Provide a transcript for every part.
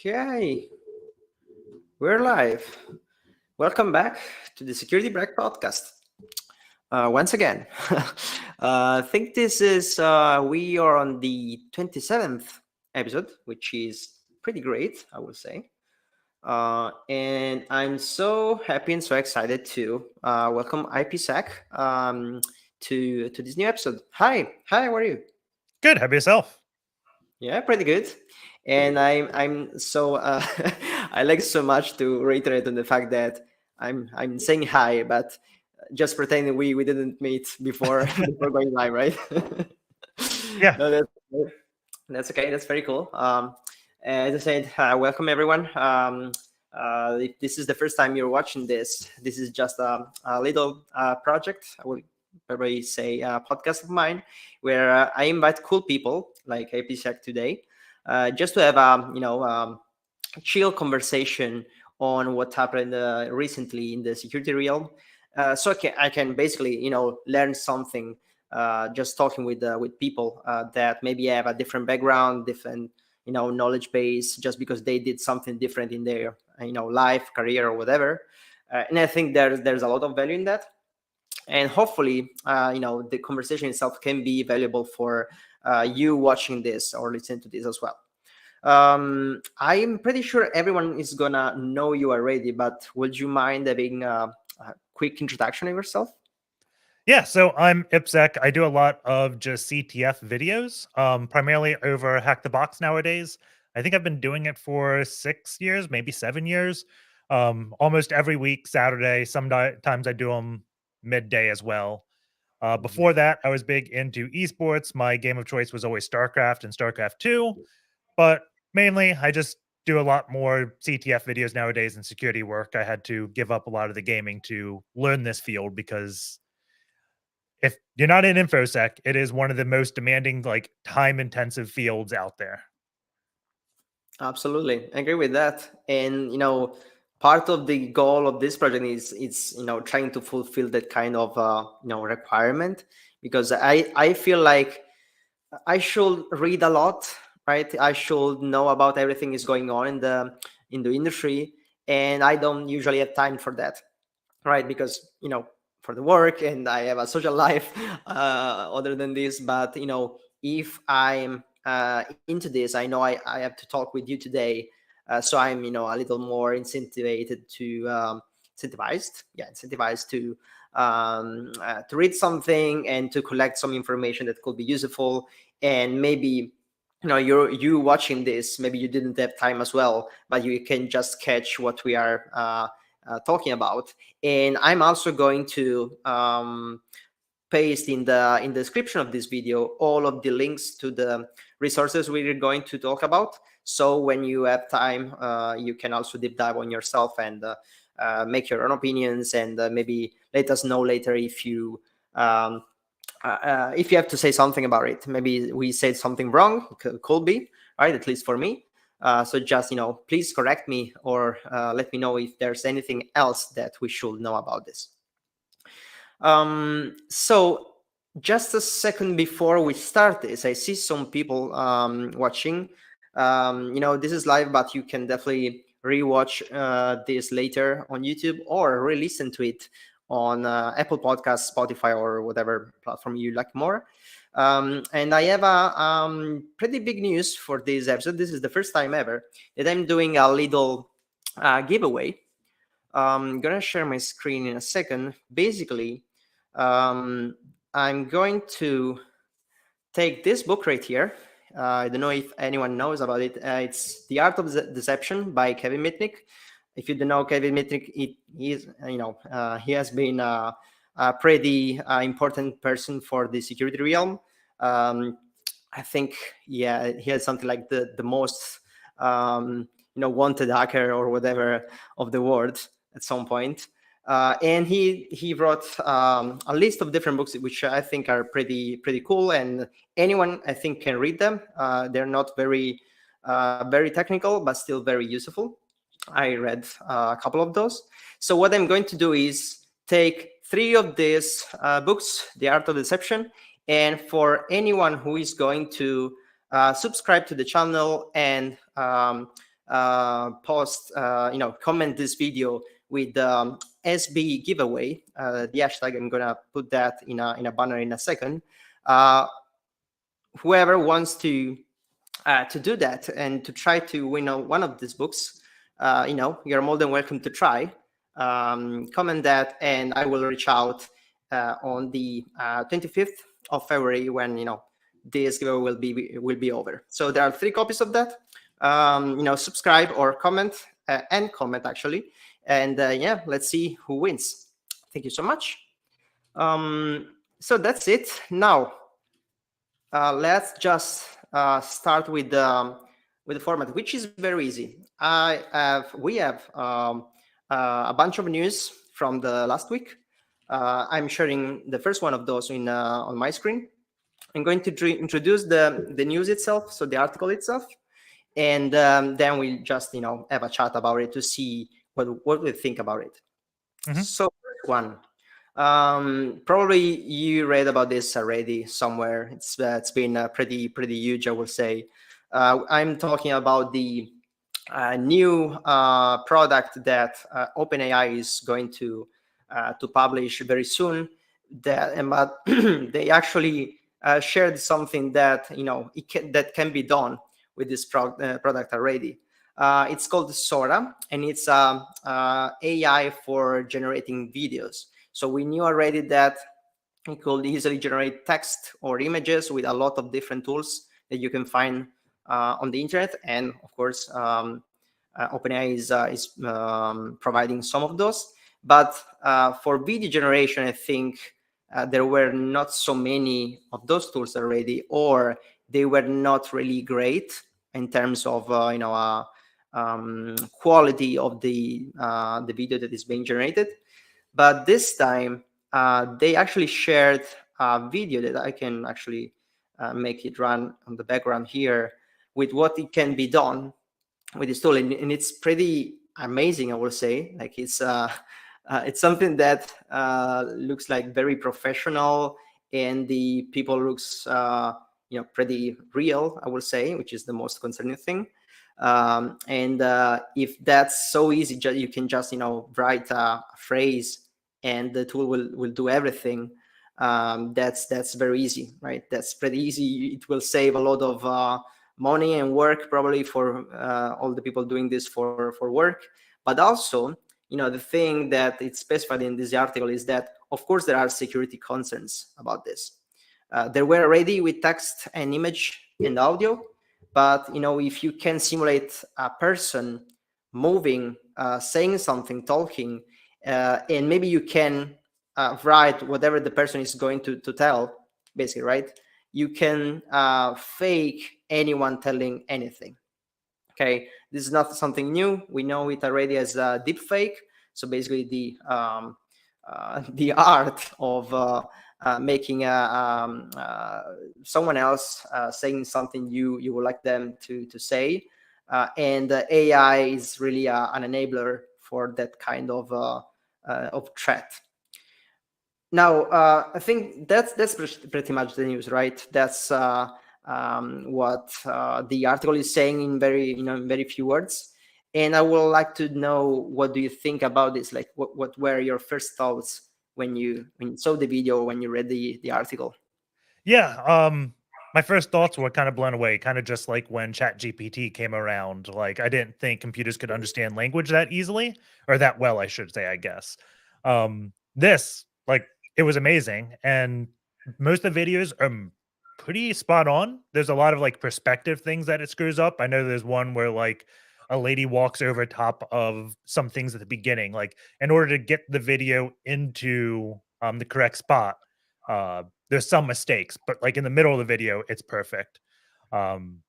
Okay, we're live. Welcome back to the Security Break podcast. Once again, I think this is, we are on the 27th episode, which is pretty great, I would say. And I'm so happy and so excited to welcome IPSec to this new episode. Hi, how are you? Good. How about yourself? Yeah, pretty good. And I'm so I like so much to reiterate on the fact that I'm saying hi, but just pretending we didn't meet before before going live, right? Yeah. No, that's okay. That's very cool. As I said, welcome everyone. If this is the first time you're watching this, this is just a little project. I will probably say a podcast of mine where I invite cool people like APSec today, just to have a chill conversation on what happened recently in the security realm. So I can basically learn something just talking with people that maybe have a different background, different knowledge base, just because they did something different in their life, career, or whatever. And I think there's a lot of value in that. And hopefully, the conversation itself can be valuable for you watching this or listening to this as well. I'm pretty sure everyone is gonna know you already, but would you mind having a quick introduction of yourself? Yeah, so I'm IPSEC. I do a lot of just CTF videos, primarily over Hack the Box nowadays. I think I've been doing it for 6 years, maybe 7 years. Almost every week, Saturday. Sometimes I do them midday as well. Before that, I was big into esports. My game of choice was always StarCraft and StarCraft 2, but mainly I just do a lot more CTF videos nowadays and security work. I had to give up a lot of the gaming to learn this field because if you're not in infosec, it is one of the most demanding, like time intensive fields out there. Absolutely, I agree with that. And part of the goal of this project is trying to fulfill that kind of requirement, because I feel like I should read a lot, right? I should know about everything is going on in the industry, and I don't usually have time for that, right? Because for the work, and I have a social life other than this. But if I'm into this, I know I have to talk with you today, so I'm a little more incentivized to read something and to collect some information that could be useful. And maybe you watching this, maybe you didn't have time as well, but you can just catch what we are talking about. And I'm also going to paste in the description of this video all of the links to the resources we're going to talk about. So when you have time, you can also deep dive on yourself and make your own opinions, and maybe let us know later if you have to say something about it. Maybe we said something wrong, could be, right? At least for me. So just, please correct me, or let me know if there's anything else that we should know about this. So just a second before we start this, I see some people watching. This is live, but you can definitely rewatch this later on YouTube, or re-listen to it on Apple Podcasts, Spotify, or whatever platform you like more. And I have a pretty big news for this episode. This is the first time ever that I'm doing a little giveaway. I'm gonna share my screen in a second. Basically, I'm going to take this book right here. I don't know if anyone knows about it. It's The Art of Deception by Kevin Mitnick. If you don't know Kevin Mitnick, he has been a pretty important person for the security realm. I think, yeah, he has something like the most wanted hacker or whatever of the world at some point. And he wrote a list of different books, which I think are pretty cool, and anyone I think can read them. They're not very technical, but still very useful. I read a couple of those. So what I'm going to do is take 3 of these books, The Art of Deception, and for anyone who is going to subscribe to the channel and post, comment this video with SB giveaway, the hashtag, I'm gonna put that in a banner in a second. Whoever wants to do that and to try to win one of these books, you're more than welcome to try. Comment that, and I will reach out on the 25th of February when this giveaway will be over. So there are 3 copies of that. Subscribe or comment, and comment actually. And yeah, let's see who wins. Thank you so much. So that's it. Now, let's just start with the format, which is very easy. We have a bunch of news from the last week. I'm sharing the first one of those on my screen. I'm going to introduce the news itself, so the article itself, and then we'll just have a chat about it to see what we think about it. Mm-hmm. So one, probably you read about this already somewhere. It's been pretty huge, I will say. I'm talking about the new product that OpenAI is going to publish very soon. But they actually shared something that that can be done with this product already. It's called Sora, and it's AI for generating videos. So we knew already that It could easily generate text or images with a lot of different tools that you can find on the internet. And of course, OpenAI is providing some of those. But for video generation, I think there were not so many of those tools already, or they were not really great in terms of quality of the video that is being generated. But this time, they actually shared a video that I can actually make it run on the background here with what it can be done with this tool, and it's pretty amazing, I will say. Like it's something that looks like very professional, and the people looks pretty real, I will say, which is the most concerning thing. And if that's so easy, you can just write a phrase and the tool will do everything. That's very easy, right? That's pretty easy. It will save a lot of money and work probably for all the people doing this for work. But also, the thing that it's specified in this article is that, of course, there are security concerns about this. There were already with text and image and audio, but if you can simulate a person moving, saying something, talking, and maybe you can write whatever the person is going to tell, basically, right? You can fake anyone telling anything. Okay, this is not something new. We know it already as deep fake. So basically, the art of making someone else saying something you would like them to say, and AI is really an enabler for that kind of threat. Now, I think that's pretty much the news, right? That's what the article is saying in very few words. And I would like to know, what do you think about this? Like, what were your first thoughts when you saw the video, when you read the article? Yeah, my first thoughts were kind of blown away, kind of just like when ChatGPT came around. Like, I didn't think computers could understand language that easily, or that well, I should say, I guess. This, like, it was amazing, and most of the videos are pretty spot on. There's a lot of like perspective things that it screws up. I know there's one where like a lady walks over top of some things at the beginning, like in order to get the video into the correct spot. There's some mistakes, but like in the middle of the video, it's perfect. Um,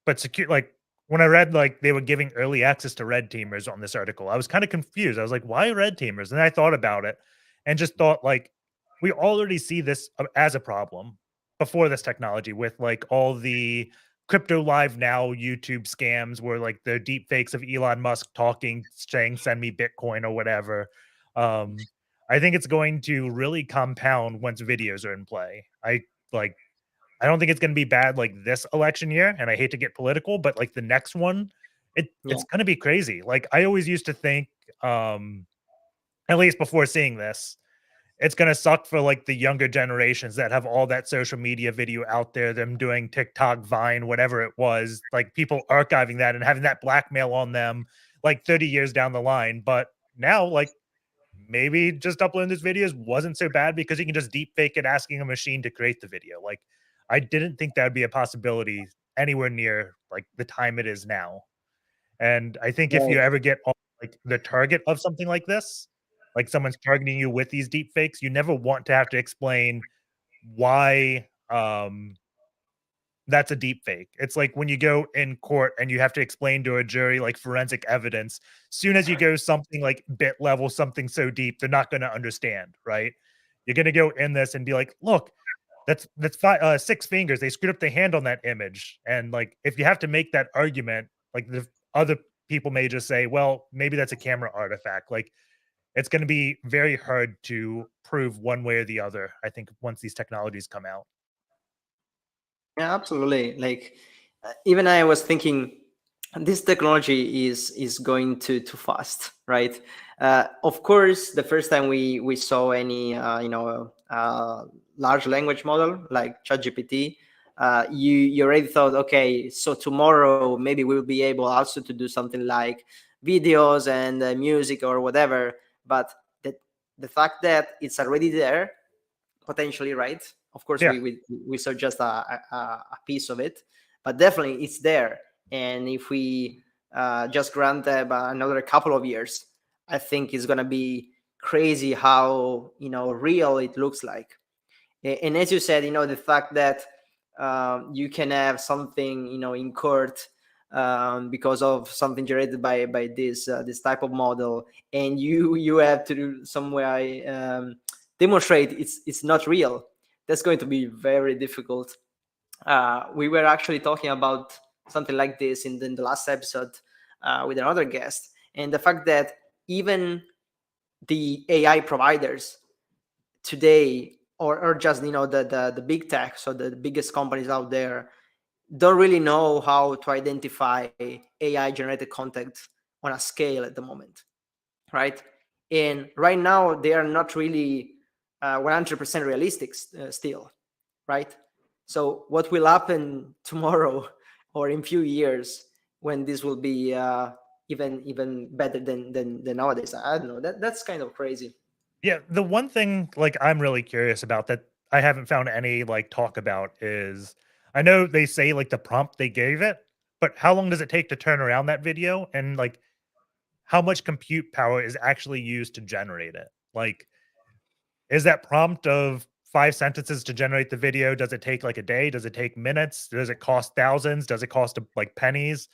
but secure, like when I read like they were giving early access to red teamers on this article, I was kind of confused. I was like, why red teamers? And I thought about it and just thought like we already see this as a problem before this technology with like all the crypto live now YouTube scams where like the deep fakes of Elon Musk talking, saying send me Bitcoin or whatever. Um, I think it's going to really compound once videos are in play. Like I don't think it's going to be bad like this election year, and I hate to get political, but like the next one, Yeah. it's going to be crazy. Like I always used to think, at least before seeing this, it's going to suck for like the younger generations that have all that social media video out there, them doing TikTok, Vine, whatever it was, like people archiving that and having that blackmail on them like 30 years down the line. But now, like maybe just uploading these videos wasn't so bad because you can just deep fake it asking a machine to create the video. Like I didn't think that would be a possibility anywhere near like the time it is now. And I think if you Right. ever get on like the target of something like this, like someone's targeting you with these deep fakes, you never want to have to explain why that's a deep fake. It's like when you go in court and you have to explain to a jury like forensic evidence. Soon as you go something like bit level, something so deep, they're not going to understand, right? You're going to go in this and be like, look, that's five, 6 fingers. They screwed up the hand on that image, and like if you have to make that argument, like the other people may just say, well, maybe that's a camera artifact. Like it's going to be very hard to prove one way or the other. I think once these technologies come out. Yeah, absolutely. Like even I was thinking, this technology is going too fast, right? Of course, the first time we saw any large language model like ChatGPT, you already thought, okay, so tomorrow maybe we'll be able also to do something like videos and music or whatever. But the fact that it's already there, potentially, right? Of course, Yeah. we saw just a piece of it, but definitely it's there. And if we just grant them another couple of years, I think it's gonna be crazy how real it looks like. And as you said, the fact that you can have something in court because of something generated by this type of model, and you have to do some way demonstrate it's not real. That's going to be very difficult. We were actually talking about something like this in the last episode with another guest, and the fact that even the AI providers today, or just the big tech, so the biggest companies out there, don't really know how to identify AI generated content on a scale at the moment, right? And right now they are not really 100% realistic still, right? So what will happen tomorrow or in few years when this will be even better than nowadays? I don't know. That's kind of crazy. Yeah, the one thing like I'm really curious about that I haven't found any like talk about is I know they say like the prompt they gave it, but how long does it take to turn around that video and like how much compute power is actually used to generate it? Like is that prompt of 5 sentences to generate the video, does it take like a day? Does it take minutes? Does it cost thousands? Does it cost like pennies?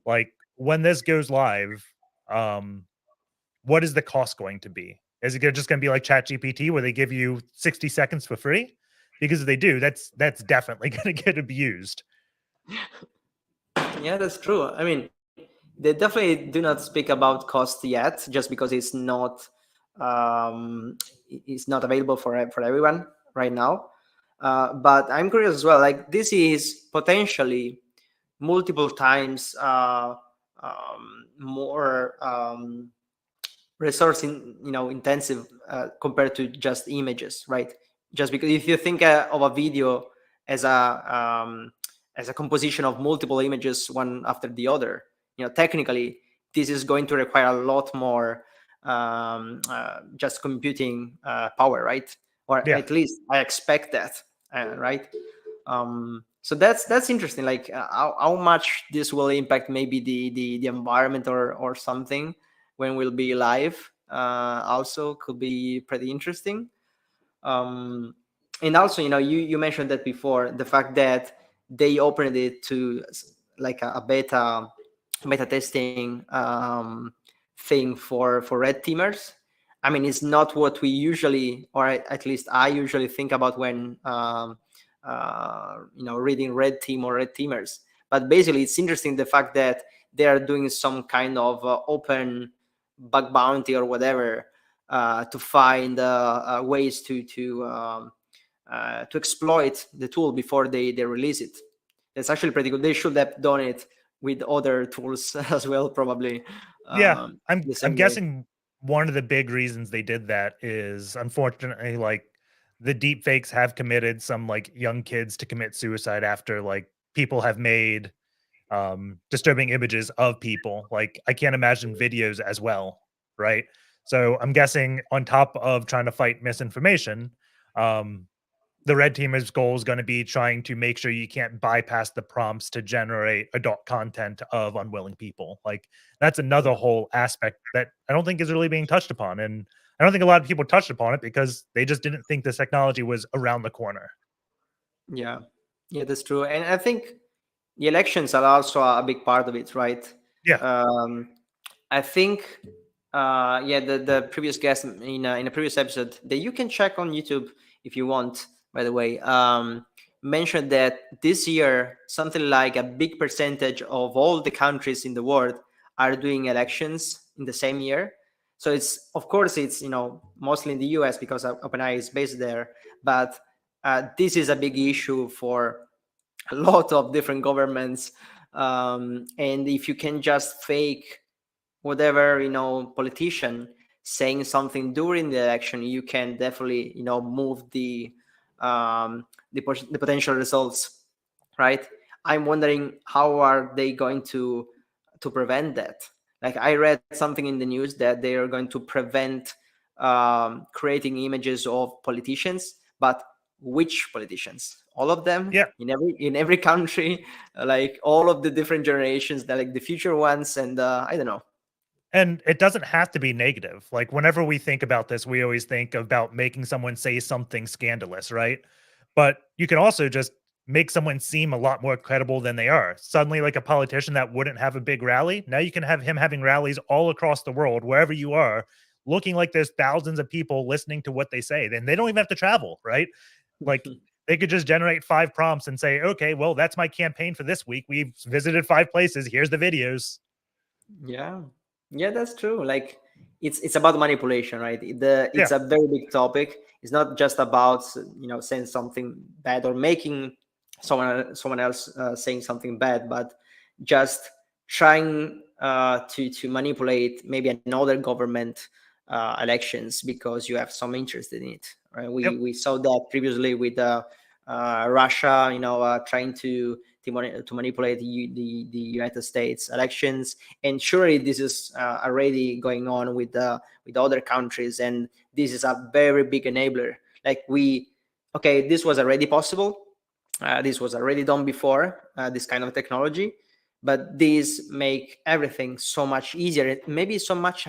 Like when this goes live, um what is the cost going to be? Is it just going to be like ChatGPT where they give you 60 seconds for free? Because if they do, that's definitely going to get abused. Yeah, that's true. I mean, they definitely do not speak about cost yet, just because it's not available for everyone right now. But I'm curious as well. Like, this is potentially multiple times more resource intensive compared to just images, right? Just because if you think of a video as a composition of multiple images one after the other, technically this is going to require a lot more just computing power, right? Or Yeah. at least I expect that, right? So that's interesting, like how much this will impact maybe the environment or something when we'll be live. Also could be pretty interesting. And also, you mentioned that before, the fact that they opened it to like a beta testing thing for red teamers. I mean, it's not what we usually, or at least I usually think about when reading red team or red teamers. But basically, it's interesting the fact that they are doing some kind of open bug bounty or whatever to find ways to exploit the tool before they release it. That's actually pretty good. They should have done it with other tools as well, probably Yeah. the I'm same way. guessing one of the big reasons they did that is unfortunately like the deep fakes have committed some like young kids to commit suicide after like people have made disturbing images of people. Like I can't imagine videos as well, right? So I'm guessing on top of trying to fight misinformation, um, the red teamer's goal is going to be trying to make sure you can't bypass the prompts to generate adult content of unwilling people. Like that's another Yeah, whole aspect that I don't think is really being touched upon. And I don't think a lot of people touched upon it because they just didn't think this technology was around the corner. yeah, yeah, that's true. And I think the elections are also a big part of it, right? Yeah. Um, I think, yeah, the previous guest in a previous episode that you can check on YouTube if you want, by the way, mentioned that this year something like a big percentage of all the countries in the world are doing elections in the same year. So it's, of course, it's mostly in the US because OpenAI is based there, but this is a big issue for a lot of different governments. And if you can just fake whatever politician saying something during the election, you can definitely move the potential results, right? I'm wondering how are they going to prevent that. Like, I read something in the news that they are going to prevent creating images of politicians, but which politicians? All of them? Yeah. In every country, like all of the different generations, that like the future ones, and I don't know. And it doesn't have to be negative. Like whenever we think about this, we always think about making someone say something scandalous, right? But you can also just make someone seem a lot more credible than they are. Suddenly, like a politician that wouldn't have a big rally, now you can have him having rallies all across the world, wherever you are, looking like there's thousands of people listening to what they say. Then they don't even have to travel, right? Like they could just generate 5 prompts and say, okay, well, that's my campaign for this week. We've visited 5 places. Here's the videos. Yeah, that's true. Like it's about manipulation, right? It's Yeah. a very big topic. It's not just about saying something bad or making someone else saying something bad, but just trying to manipulate maybe another government elections because you have some interest in it. Right? Yep. We saw that previously with Russia, trying to manipulate the United States elections, and surely this is already going on with other countries, and this is a very big enabler. Like this was already possible, this was already done before, this kind of technology, but these make everything so much easier, maybe so much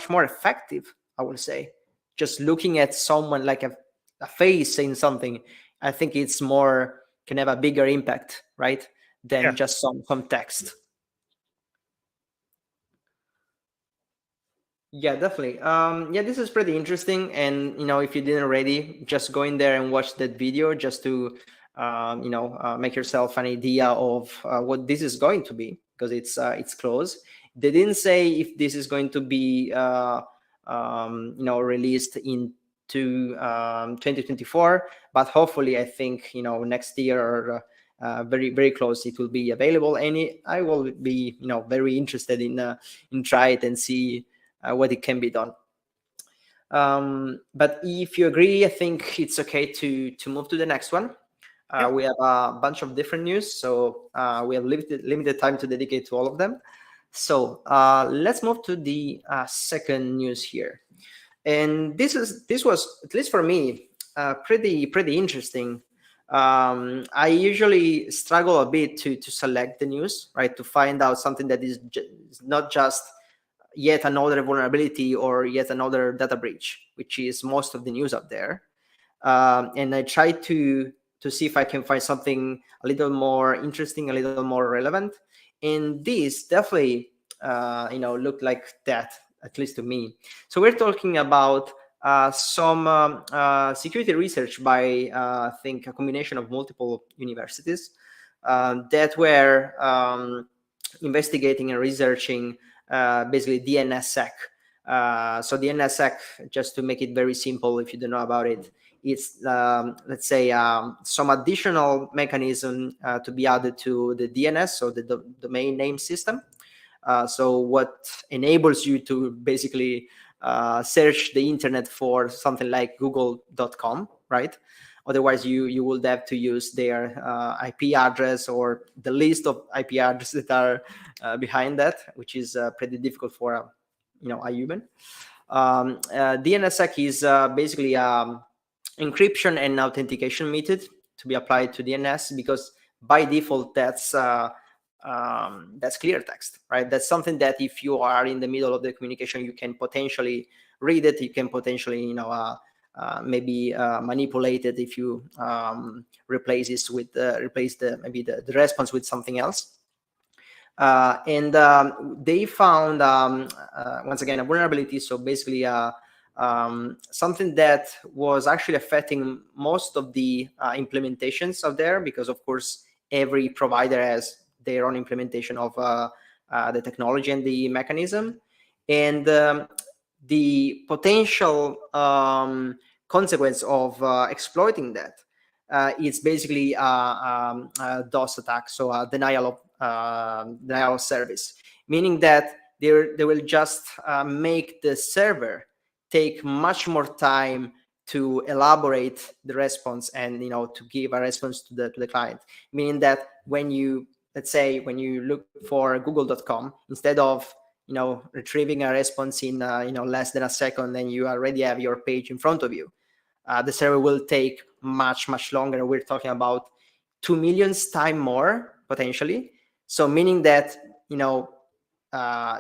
more effective. I would say, just looking at someone like a face saying something, I think it's more can have a bigger impact, right, than Yeah. just some text. Yeah, definitely. Yeah, this is pretty interesting. And if you didn't already, just go in there and watch that video just to make yourself an idea of what this is going to be, because it's close. They didn't say if this is going to be released into 2024, but hopefully I think next year or very very close it will be available, and I will be very interested in try it and see what it can be done. But if you agree, I think it's okay to move to the next one. Yeah. We have a bunch of different news, so we have limited time to dedicate to all of them. So let's move to the second news here, and this was, at least for me, pretty interesting. I usually struggle a bit to select the news, right, to find out something that is not just yet another vulnerability or yet another data breach, which is most of the news out there. And I try to see if I can find something a little more interesting, a little more relevant. And this definitely, looked like that, at least to me. So we're talking about some security research by, I think, a combination of multiple universities that were investigating and researching basically DNSSEC. So DNSSEC, just to make it very simple, if you don't know about it, it's let's say some additional mechanism to be added to the DNS, so the domain name system. So what enables you to basically search the internet for something like google.com, right? Otherwise, you would have to use their IP address or the list of IP addresses that are behind that, which is pretty difficult for a human. DNSSEC is basically encryption and authentication method to be applied to DNS, because by default that's clear text, right? That's something that if you are in the middle of the communication, you can potentially read it. You can potentially maybe manipulate it if you replace this with maybe the response with something else. And they found once again a vulnerability. So basically something that was actually affecting most of the implementations out there, because of course every provider has their own implementation of the technology and the mechanism, and the potential consequence of exploiting that is basically a DOS attack, so a denial of service, meaning that they will just make the server take much more time to elaborate the response and to give a response to the client, meaning that when you, let's say, when you look for google.com, instead of retrieving a response in less than a second, then you already have your page in front of you. the server will take much longer. We're talking about 2 million times more potentially. So meaning that, you know,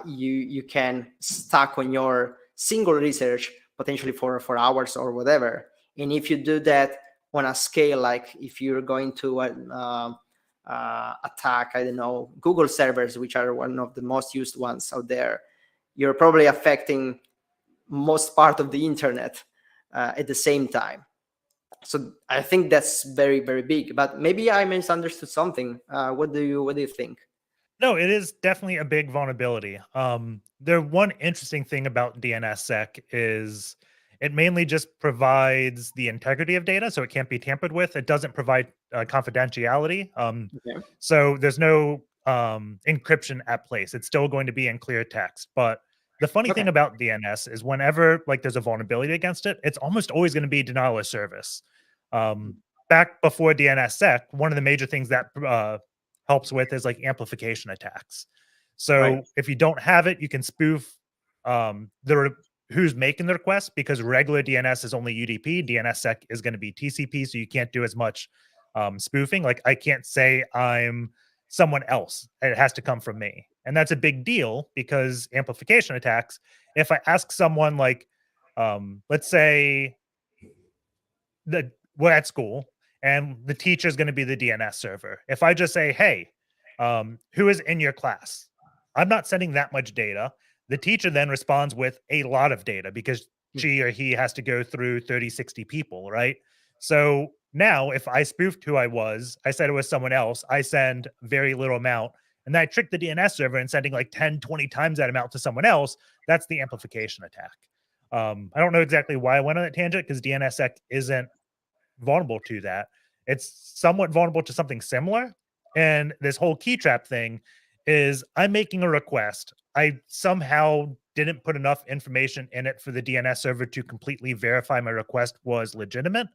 you can stuck on your single research potentially for hours or whatever. And if you do that on a scale, like if you're going to attack, I don't know, Google servers, which are one of the most used ones out there, you're probably affecting most part of the internet at the same time. So I think that's very big. But maybe I misunderstood something. What do you think? No, it is definitely a big vulnerability. The one interesting thing about DNSSEC is it mainly just provides the integrity of data, so it can't be tampered with. It doesn't provide confidentiality. Okay. So there's no encryption at place. It's still going to be in clear text. But the funny Okay. thing about DNS is whenever like there's a vulnerability against it, it's almost always going to be denial of service. Back before DNSSEC, one of the major things that helps with is like amplification attacks. Right. So if you don't have it, you can spoof who's making the request, because regular DNS is only UDP. DNSSEC is going to be TCP, so you can't do as much spoofing. Like I can't say I'm someone else; it has to come from me, and that's a big deal because amplification attacks. If I ask someone like, let's say that we're at school and the teacher is going to be the DNS server. If I just say, hey, who is in your class? I'm not sending that much data. The teacher then responds with a lot of data because she or he has to go through 30, 60 people, right? So now if I spoofed who I was, I said it was someone else, I send very little amount, and then I trick the DNS server and sending like 10, 20 times that amount to someone else. That's the amplification attack. I don't know exactly why I went on that tangent because DNSSEC isn't vulnerable to that. It's somewhat vulnerable to something similar. And this whole KeyTrap thing is I'm making a request. I somehow didn't put enough information in it for the DNS server to completely verify my request was legitimate.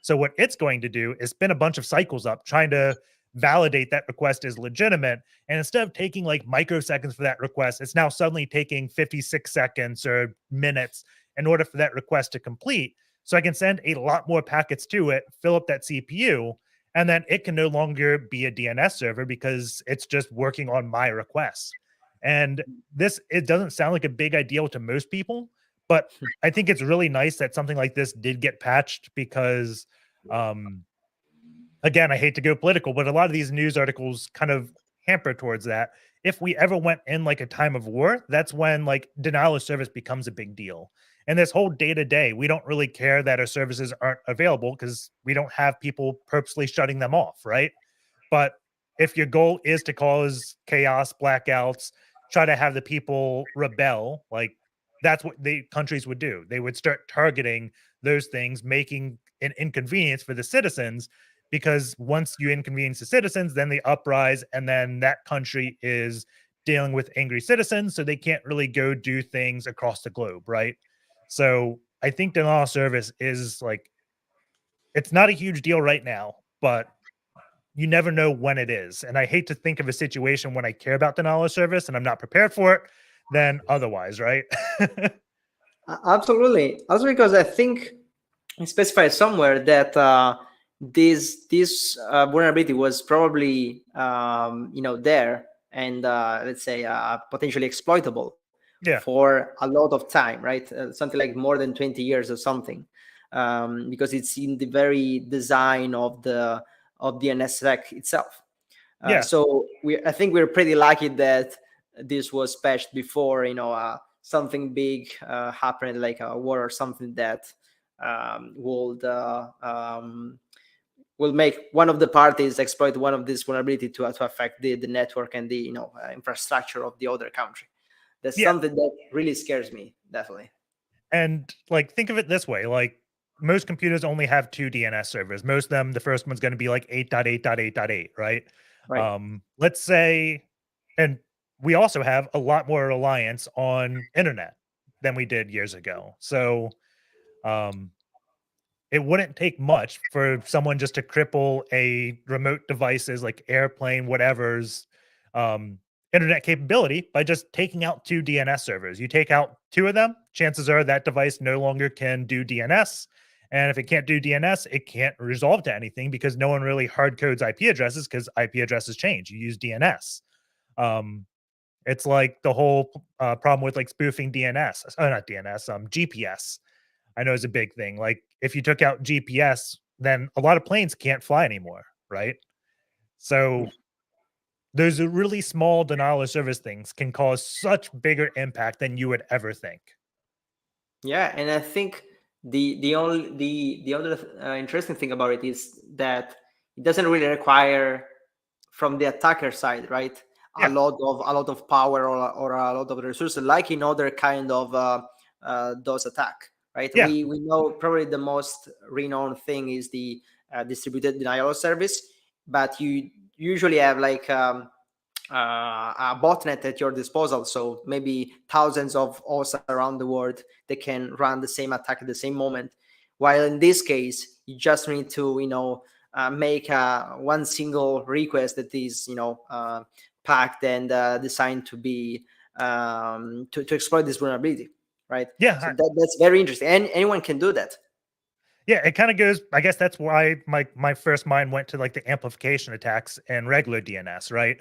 So what it's going to do is spin a bunch of cycles up trying to validate that request is legitimate. And instead of taking like microseconds for that request, it's now suddenly taking 56 seconds or minutes in order for that request to complete. So I can send a lot more packets to it, fill up that CPU, and then it can no longer be a DNS server because it's just working on my requests. And it doesn't sound like a big idea to most people, but I think it's really nice that something like this did get patched because, again, I hate to go political, but a lot of these news articles kind of hamper towards that. If we ever went in like a time of war, that's when like denial of service becomes a big deal. And this whole day to day, we don't really care that our services aren't available because we don't have people purposely shutting them off, right? But if your goal is to cause chaos, blackouts, try to have the people rebel, like that's what the countries would do. They would start targeting those things, making an inconvenience for the citizens, because once you inconvenience the citizens, then they uprise, and then that country is dealing with angry citizens, so they can't really go do things across the globe, right? So I think denial of service is like, it's not a huge deal right now, but you never know when it is. And I hate to think of a situation when I care about denial of service and I'm not prepared for it, than otherwise, right? Absolutely. Also because I think it specifies somewhere that this vulnerability was probably there and let's say potentially exploitable Yeah. for a lot of time, right? Something like more than 20 years or something, because it's in the very design of the NSREC itself. Yeah. So I think we're pretty lucky that this was patched before, something big happened, like a war or something that will make one of the parties exploit one of this vulnerability to affect the network and the infrastructure of the other country. That's Yeah. something that really scares me, definitely. And like, think of it this way, like most computers only have 2 DNS servers. Most of them, the first one's going to be like 8.8.8.8, right? Right. Let's say, and we also have a lot more reliance on internet than we did years ago. So um, it wouldn't take much for someone just to cripple a remote devices like airplane, whatever's um, internet capability by just taking out 2 DNS servers. You take out 2 of them, chances are that device no longer can do DNS. And if it can't do DNS, it can't resolve to anything because no one really hard codes IP addresses because IP addresses change. You use DNS. It's like the whole problem with like spoofing DNS, not DNS, GPS. I know is a big thing. Like if you took out GPS, then a lot of planes can't fly anymore, right? So those really small denial of service things can cause such bigger impact than you would ever think. Yeah, and I think the other interesting thing about it is that it doesn't really require from the attacker side, right? Yeah. A lot of power or a lot of resources, like in other kind of DOS attack, right? Yeah. We know probably the most renowned thing is the distributed denial of service, but you usually have like a botnet at your disposal, so maybe thousands of hosts around the world that can run the same attack at the same moment, while in this case you just need to make one single request that is packed and designed to be to exploit this vulnerability, right? Yeah. So that's very interesting, and anyone can do that. Yeah, it kind of goes. I guess that's why my first mind went to like the amplification attacks and regular DNS, right?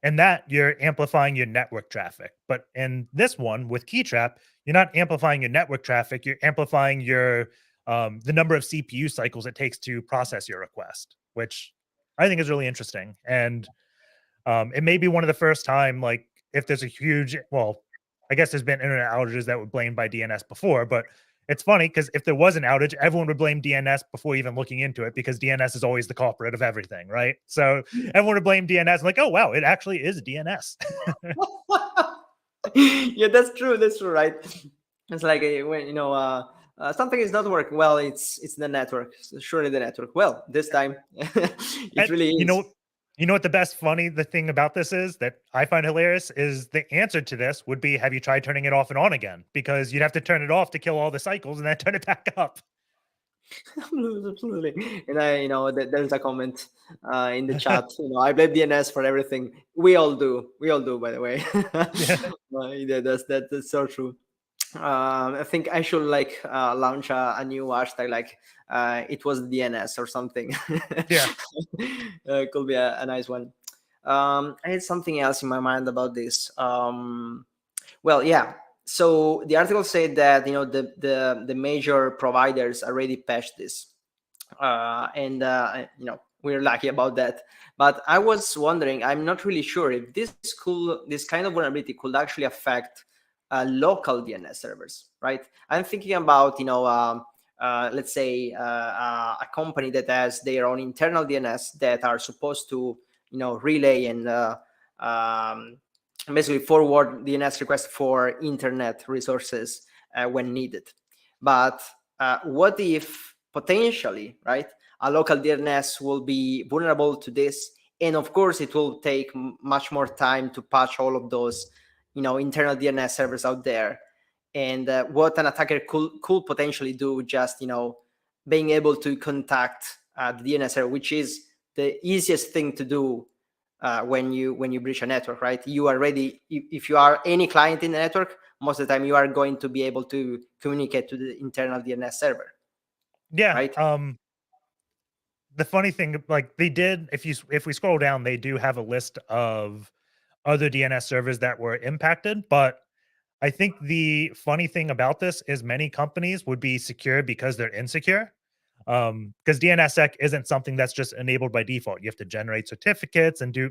And that you're amplifying your network traffic. But in this one with KeyTrap, you're not amplifying your network traffic. You're amplifying your the number of CPU cycles it takes to process your request, which I think is really interesting. And it may be one of the first time, like if there's a huge, well, I guess there's been internet outages that were blamed by DNS before, but it's funny because if there was an outage, everyone would blame DNS before even looking into it because DNS is always the culprit of everything, right? So everyone would blame DNS, like, oh wow, it actually is DNS. Yeah, that's true. That's true, right? It's like when something is not working well. It's the network. Surely the network. Well, this time it really is. You know what the thing about this is that I find hilarious is the answer to this would be, have you tried turning it off and on again? Because you'd have to turn it off to kill all the cycles and then turn it back up. Absolutely. And there's a comment in the chat. I blame DNS for everything. We all do. By the way. Yeah. That's so true. I think I should launch a new hashtag like it was DNS or something. Yeah. Could be a nice one. I had something else in my mind about this. Well, yeah. So the article said that the major providers already patched this, and we're lucky about that. But I was wondering, I'm not really sure if this kind of vulnerability could actually affect local DNS servers, right? I'm thinking about let's say a company that has their own internal DNS that are supposed to relay and basically forward DNS requests for internet resources when needed. But what if potentially, right, a local DNS will be vulnerable to this, and of course it will take much more time to patch all of those internal DNS servers out there, and what an attacker could potentially do, just being able to contact the DNS server, which is the easiest thing to do when you breach a network, right? You are ready. If you are any client in the network, most of the time you are going to be able to communicate to the internal DNS server. Yeah. Right. The funny thing, like they did, if we scroll down, they do have a list of other DNS servers that were impacted. But I think the funny thing about this is many companies would be secure because they're insecure. Because DNSSEC isn't something that's just enabled by default. You have to generate certificates and do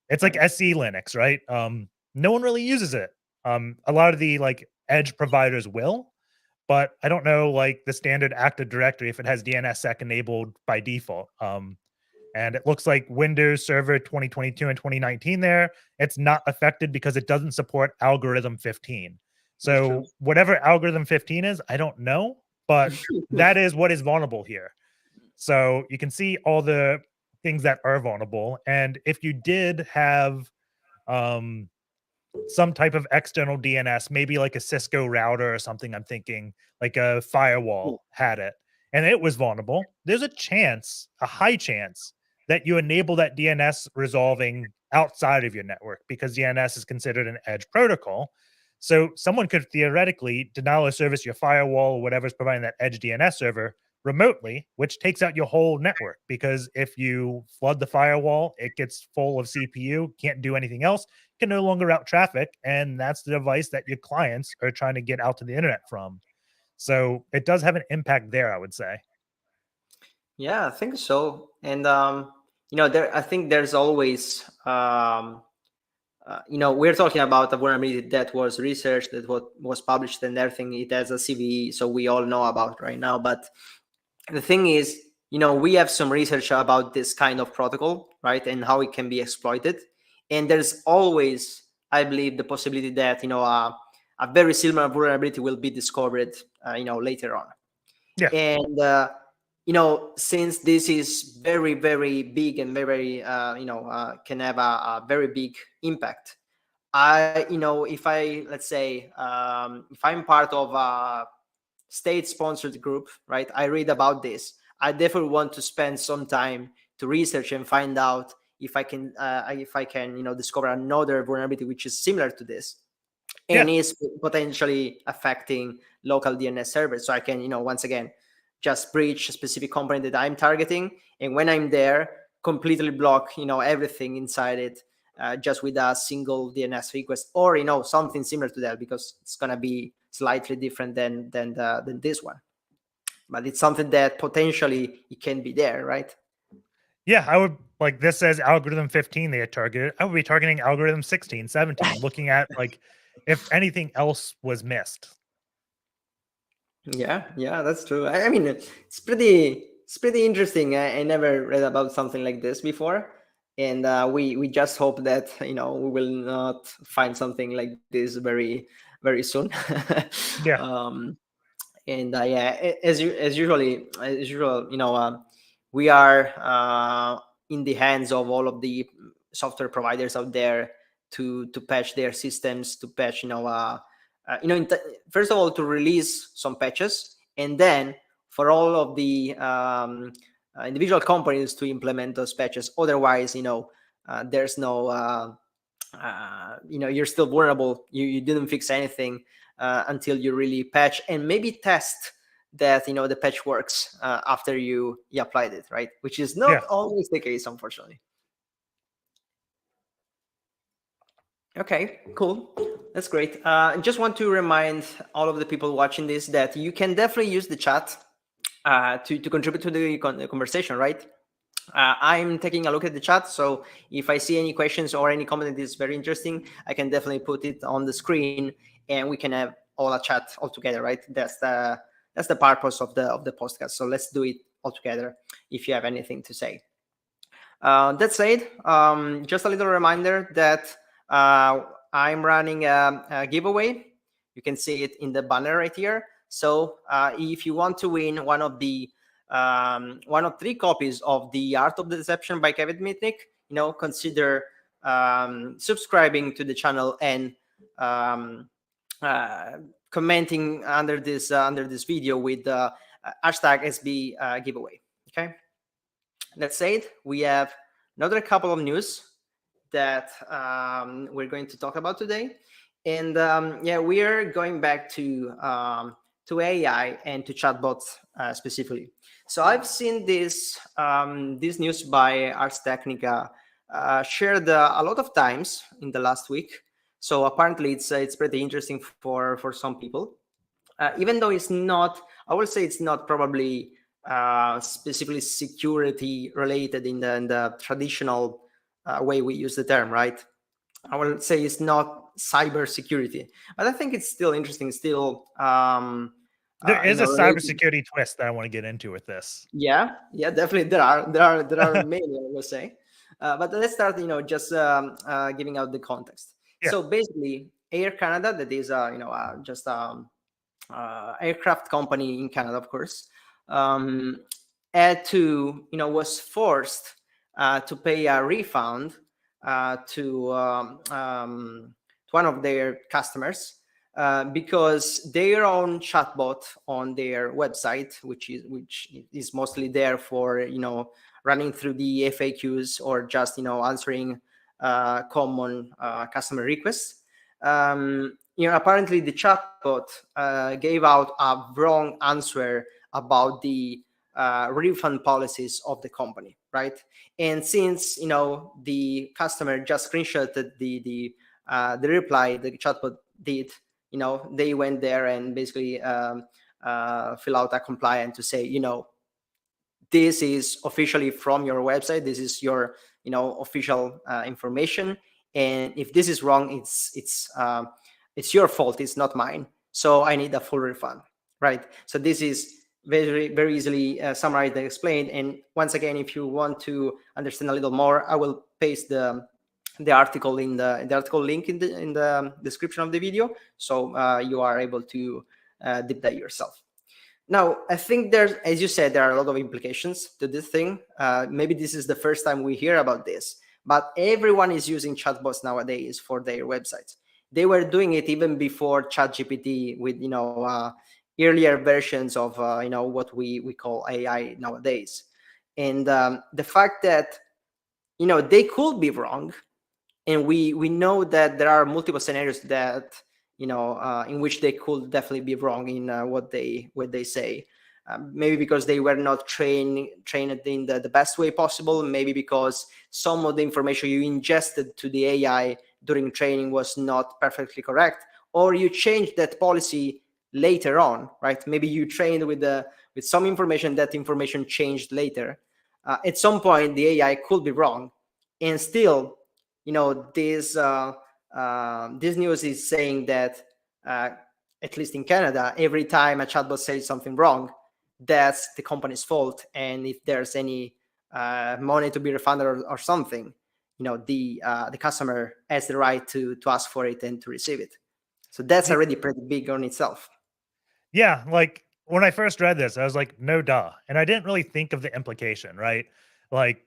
it's like SC Linux, right? No one really uses it. A lot of the edge providers will, but I don't know the standard Active Directory if it has DNSSEC enabled by default. And it looks like Windows Server 2022 and 2019 there, it's not affected because it doesn't support algorithm 15. So whatever algorithm 15 is, I don't know, but that is what is vulnerable here. So you can see all the things that are vulnerable. And if you did have some type of external DNS, maybe like a Cisco router or something, I'm thinking like a firewall had it, and it was vulnerable, there's a high chance that you enable that DNS resolving outside of your network because DNS is considered an edge protocol. So someone could theoretically denial of service your firewall or whatever's providing that edge DNS server remotely, which takes out your whole network. Because if you flood the firewall, it gets full of CPU, can't do anything else, can no longer route traffic. And that's the device that your clients are trying to get out to the internet from. So it does have an impact there, I would say. Yeah, I think so. And I think there's always we're talking about a vulnerability that was researched, that was published and everything. It has a CVE, so we all know about right now. But the thing is, we have some research about this kind of protocol, right, and how it can be exploited. And there's always, I believe, the possibility that a very similar vulnerability will be discovered, later on. Yeah. And since this is very, very big and very, can have a very big impact. If I, let's say, if I'm part of a state-sponsored group, right, I read about this, I definitely want to spend some time to research and find out if I can, discover another vulnerability which is similar to this, and is potentially affecting local DNS servers. So I can, once again, just breach a specific component that I'm targeting, and when I'm there, completely block, everything inside it, just with a single DNS request, or something similar to that, because it's gonna be slightly different than this one. But it's something that potentially it can be there, right? Yeah, I would, like, this says algorithm 15 they had targeted. I would be targeting algorithm 16, 17, looking at like if anything else was missed. Yeah, that's true. I mean, it's pretty interesting. I never read about something like this before, and we just hope that we will not find something like this very, very soon. Yeah. And yeah, as usual, we are in the hands of all of the software providers out there to patch their systems, to patch first of all, to release some patches, and then for all of the individual companies to implement those patches. Otherwise, there's no you're still vulnerable. You didn't fix anything until you really patch and maybe test that the patch works after you applied it, right? Which is not always the case, unfortunately. Okay, cool. That's great. I just want to remind all of the people watching this that you can definitely use the chat to contribute to the conversation, right? I'm taking a look at the chat, so if I see any questions or any comment that is very interesting, I can definitely put it on the screen, and we can have all a chat all together, right? That's the purpose of the podcast. So let's do it all together if you have anything to say. That said, just a little reminder that I'm running a giveaway. You can see it in the banner right here. So if you want to win one of 3 copies of The Art of the Deception by Kevin Mitnick, consider subscribing to the channel and commenting under this video with hashtag SB giveaway. Okay. That said, we have another couple of news that we're going to talk about today, and we are going back to AI and to chatbots specifically. So I've seen this news by Ars Technica shared a lot of times in the last week. So apparently it's pretty interesting for some people, even though it's not. I will say it's not probably specifically security related in the traditional way we use the term, right? I will say it's not cybersecurity, but I think it's still interesting. Still, There is a related. cybersecurity twist that I want to get into with this. Yeah, definitely. There are many, I will say. But let's start. Just giving out the context. Yeah. So basically, Air Canada, that is just aircraft company in Canada, of course, had to was forced to pay a refund to one of their customers because their own chatbot on their website, which is mostly there for running through the FAQs or just answering common customer requests, apparently the chatbot gave out a wrong answer about the refund policies of the company, right? And since the customer just screenshotted the reply the chatbot did, they went there and basically fill out a compliant to say, this is officially from your website. This is your official information, and if this is wrong, it's your fault. It's not mine. So I need a full refund, right? So this is very, very easily summarized and explained. And once again, if you want to understand a little more, I will paste the article in the article link in the description of the video, so you are able to deep dive yourself. Now, I think there's, as you said, there are a lot of implications to this thing. Maybe this is the first time we hear about this, but everyone is using chatbots nowadays for their websites. They were doing it even before ChatGPT with earlier versions of what we call AI nowadays. And the fact that they could be wrong, and we know that there are multiple scenarios that in which they could definitely be wrong in what they say. Maybe because they were not trained in the best way possible. Maybe because some of the information you ingested to the AI during training was not perfectly correct, or you changed that policy later on, right? Maybe you trained with some information, that information changed later. At some point, the AI could be wrong, and still, this news is saying that at least in Canada, every time a chatbot says something wrong, that's the company's fault. And if there's any money to be refunded or something, the customer has the right to ask for it and to receive it. So that's already pretty big on itself. Yeah, like when I first read this, I was like, no duh. And I didn't really think of the implication, right? Like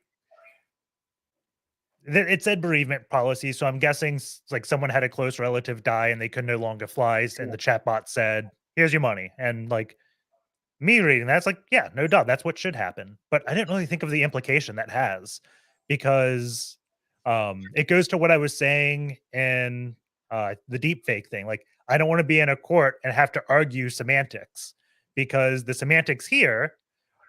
it said bereavement policy, so I'm guessing like someone had a close relative die and they could no longer fly, and the chatbot said, "Here's your money." And like me reading that's like, yeah, no doubt, that's what should happen. But I didn't really think of the implication that has, because it goes to what I was saying in the deep fake thing. Like, I don't want to be in a court and have to argue semantics, because the semantics here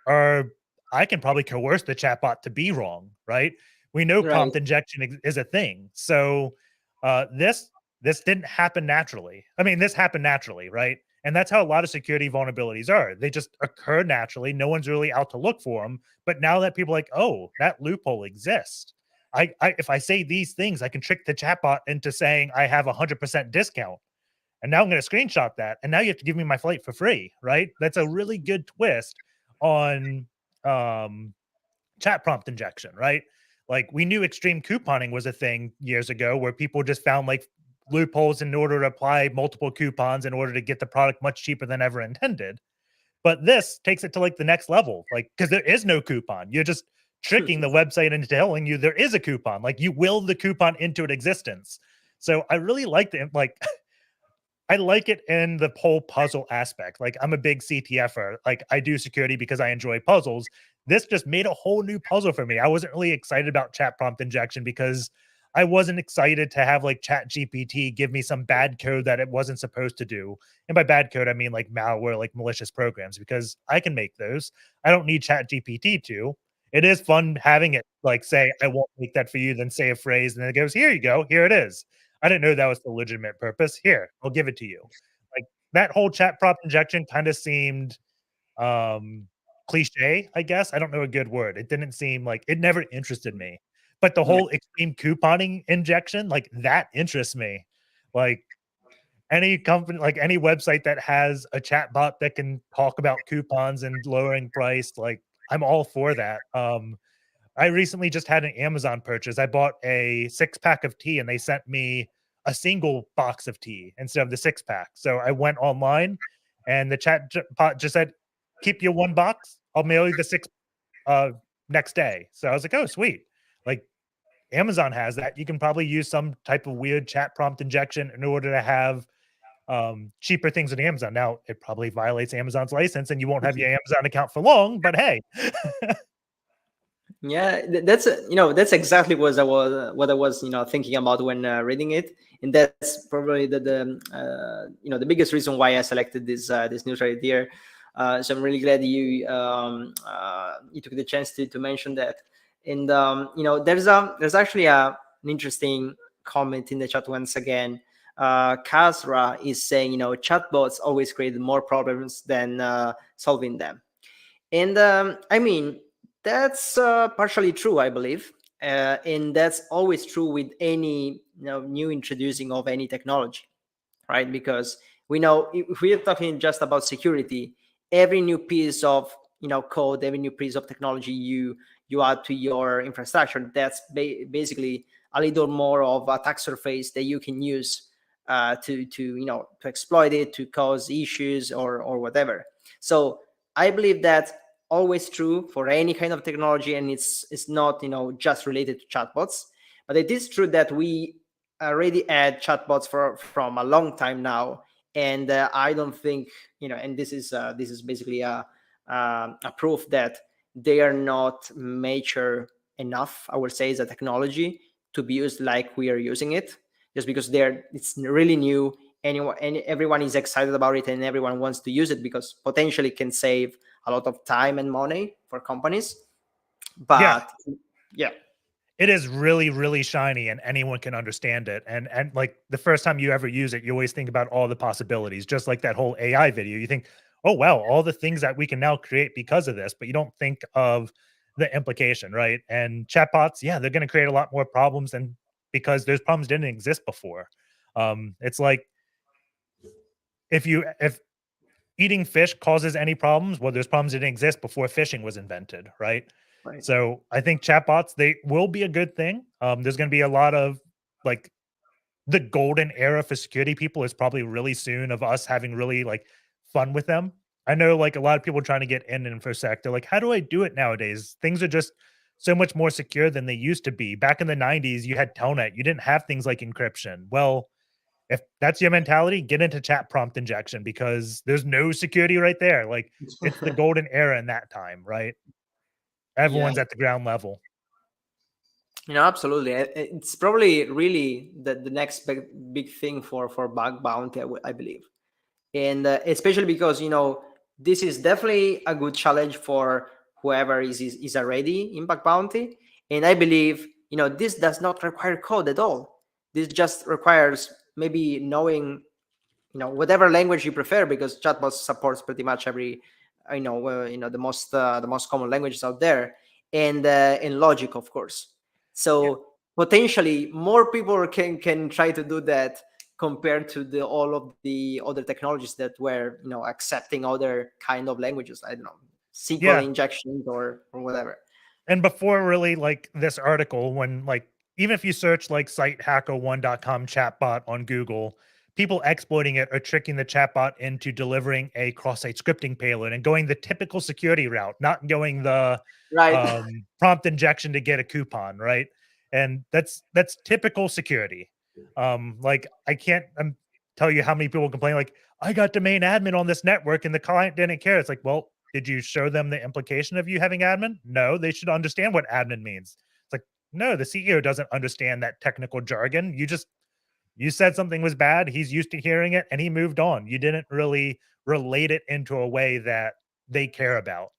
are, I can probably coerce the chatbot to be wrong, right? We know Right. prompt injection is a thing. So this didn't happen naturally. I mean, this happened naturally, right? And that's how a lot of security vulnerabilities are. They just occur naturally. No one's really out to look for them. But now that people are like, oh, that loophole exists. If I say these things, I can trick the chatbot into saying I have 100% discount. And now I'm going to screenshot that. And now you have to give me my flight for free, right? That's a really good twist on chat prompt injection, right? Like, we knew extreme couponing was a thing years ago, where people just found like loopholes in order to apply multiple coupons in order to get the product much cheaper than ever intended. But this takes it to like the next level, like, because there is no coupon. You're just tricking the website into telling you there is a coupon. Like, you will the coupon into an existence. So I really like the like I like it in the whole puzzle aspect. Like, I'm a big CTFer. Like, I do security because I enjoy puzzles. This just made a whole new puzzle for me. I wasn't really excited about chat prompt injection because I wasn't excited to have like Chat GPT give me some bad code that it wasn't supposed to do. And by bad code, I mean like malware, like malicious programs, because I can make those. I don't need Chat GPT to. It is fun having it like say, I won't make that for you, then say a phrase, and then it goes, here you go, here it is. I didn't know that was the legitimate purpose. Here, I'll give it to you. Like, that whole chat prompt injection kind of seemed cliche, I guess. I don't know a good word. It didn't seem like, it never interested me. But the whole extreme couponing injection, like, that interests me. Like, any company, like any website that has a chat bot that can talk about coupons and lowering price, like, I'm all for that. I recently just had an Amazon purchase. I bought a 6-pack of tea and they sent me a single box of tea instead of the 6-pack. So I went online and the chat bot just said, keep your 1 box. I'll mail you the 6 next day. So I was like, oh, sweet. Like, Amazon has that. You can probably use some type of weird chat prompt injection in order to have cheaper things on Amazon. Now, it probably violates Amazon's license and you won't have your Amazon account for long, but hey. Yeah, that's exactly what I was thinking about when reading it, and that's probably the biggest reason why I selected this news right here. So I'm really glad you took the chance to mention that. And there's actually an interesting comment in the chat once again. Kasra is saying, chatbots always create more problems than solving them. And I mean, that's partially true, I believe. And that's always true with any new introducing of any technology, right? Because we know if we're talking just about security, every new piece of code, every new piece of technology you add to your infrastructure, that's basically a little more of attack surface that you can use to exploit it, to cause issues or whatever. So I believe that's always true for any kind of technology, and it's not just related to chatbots. But it is true that we already had chatbots from a long time now, and I don't think and this is basically a proof that they are not mature enough, I would say, as a technology to be used like we are using it, just because it's really new. Everyone is excited about it, and everyone wants to use it because potentially can save a lot of time and money for companies. Yeah, But yeah, it is really, really shiny and anyone can understand it. And like the first time you ever use it, you always think about all the possibilities, just like that whole AI video. You think, oh, wow, all the things that we can now create because of this, but you don't think of the implication, right? And chatbots, yeah, they're going to create a lot more problems than because those problems didn't exist before. It's like if eating fish causes any problems, well, there's problems that didn't exist before fishing was invented, right? right. So I think chatbots, they will be a good thing. There's going to be a lot of like the golden era for security people is probably really soon of us having really like fun with them. I know like a lot of people trying to get in InfoSec. They're like, how do I do it nowadays? Things are just so much more secure than they used to be. Back in the 90s, you had Telnet. You didn't have things like encryption. Well, if that's your mentality, get into chat prompt injection because there's no security right there. Like it's the golden era in that time, right? Yeah, Everyone's at the ground level. absolutely. It's probably really the next big thing for bug bounty, I believe. And especially because this is definitely a good challenge for whoever is already in bug bounty. And I believe this does not require code at all. This just requires maybe knowing whatever language you prefer, because chatbot supports pretty much every the most common languages out there, and in logic, of course. So potentially more people can try to do that compared to all of the other technologies that were accepting other kind of languages. I don't know, SQL Yeah. injections or whatever. And before really like this article, when like even if you search like sitehacker1.com chatbot on Google, people exploiting it are tricking the chatbot into delivering a cross-site scripting payload and going the typical security route, not going the Right. prompt injection to get a coupon, right? And that's typical security. Like I can't tell you how many people complain like I got domain admin on this network and the client didn't care. It's like, well, did you show them the implication of you having admin? No, they should understand what admin means. It's like, no, the CEO doesn't understand that technical jargon. You said something was bad. He's used to hearing it and he moved on. You didn't really relate it into a way that they care about.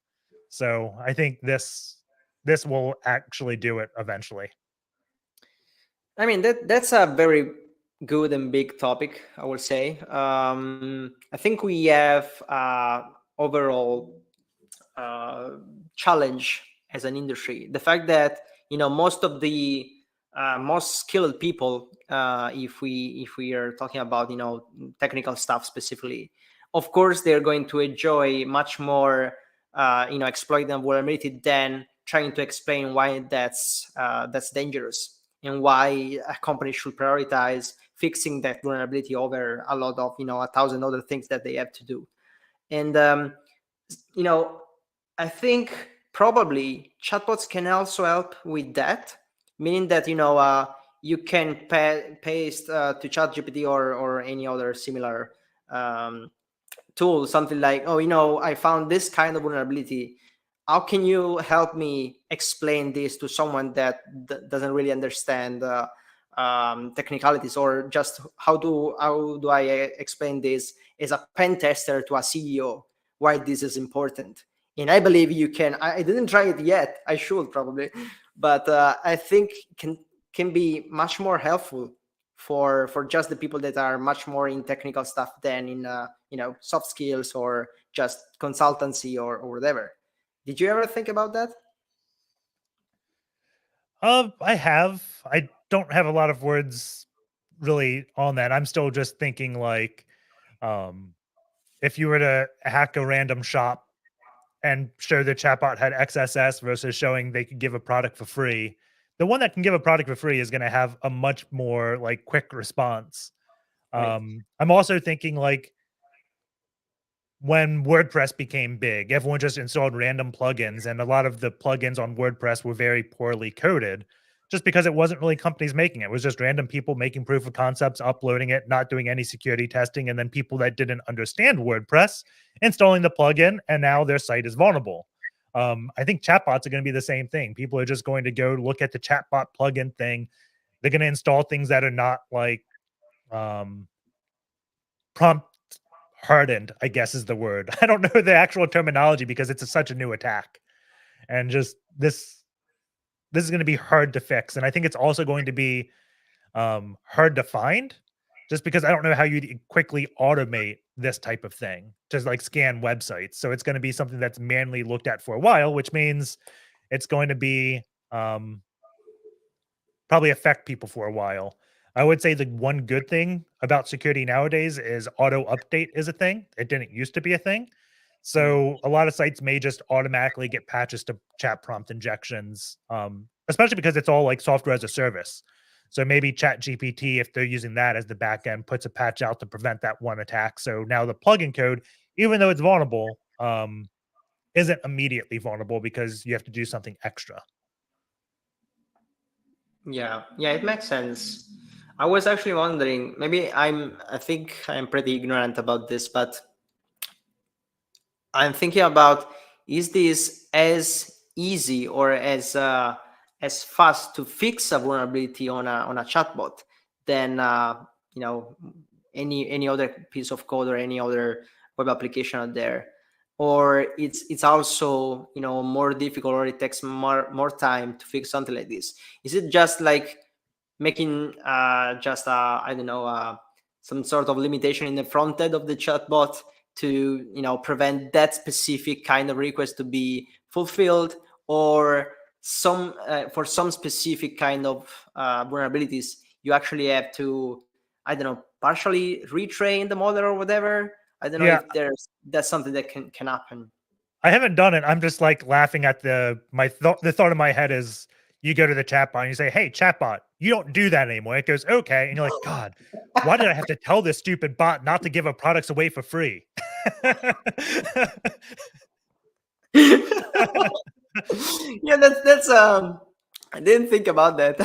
So I think this will actually do it eventually. I mean, that's a very good and big topic, I would say. I think we have overall challenge as an industry. The fact that most of the most skilled people, if we are talking about technical stuff specifically, of course they're going to enjoy much more exploiting vulnerability than trying to explain why that's dangerous and why a company should prioritize fixing that vulnerability over a lot of 1,000 other things that they have to do. And you know I think probably chatbots can also help with that, meaning that you can paste to ChatGPT or any other similar um, tool something like, oh, I found this kind of vulnerability. how can you help me explain this to someone that doesn't really understand technicalities, or just how do I explain this as a pen tester to a CEO, why this is important? And I believe you can. I didn't try it yet. I should probably, but I think can be much more helpful for just the people that are much more in technical stuff than in soft skills or just consultancy or whatever. Did you ever think about that? I have. I don't have a lot of words really on that. I'm still just thinking like, um, if you were to hack a random shop and show the chatbot had XSS versus showing they could give a product for free, the one that can give a product for free is going to have a much more like quick response. Right. I'm also thinking like when WordPress became big, everyone just installed random plugins, and a lot of the plugins on WordPress were very poorly coded just because it wasn't really companies making it. It was just random people making proof of concepts, uploading it, not doing any security testing, and then people that didn't understand WordPress installing the plugin, and now their site is vulnerable. I think chatbots are going to be the same thing. People are just going to go look at the chatbot plugin thing. They're going to install things that are not like um, prompt hardened, I guess is the word. I don't know the actual terminology because it's such a new attack. And just this is going to be hard to fix. And I think it's also going to be hard to find just because I don't know how you'd quickly automate this type of thing, just like scan websites. So it's going to be something that's manually looked at for a while, which means it's going to be probably affect people for a while. I would say the one good thing about security nowadays is auto update is a thing. It didn't used to be a thing. So a lot of sites may just automatically get patches to chat prompt injections, especially because it's all like software as a service. So maybe Chat GPT, if they're using that as the backend, puts a patch out to prevent that one attack. So now the plugin code, even though it's vulnerable, isn't immediately vulnerable because you have to do something extra. Yeah, it makes sense. I was actually wondering, maybe I think I'm pretty ignorant about this, but I'm thinking about, is this as easy or as fast to fix a vulnerability on a chatbot than you know any other piece of code or any other web application out there, or it's also more difficult, or it takes more time to fix something like this? Is it just like making just I don't know, some sort of limitation in the front end of the chatbot to prevent that specific kind of request to be fulfilled, or some for some specific kind of vulnerabilities you actually have to, I don't know, partially retrain the model or whatever? I don't know Yeah, if that's something that can happen. I haven't done it. I'm just like laughing at the thought in my head is you go to the chatbot and you say, "Hey, chatbot, you don't do that anymore." It goes, "Okay," and you're like, "God, why did I have to tell this stupid bot not to give our products away for free?" Yeah, that's I didn't think about that.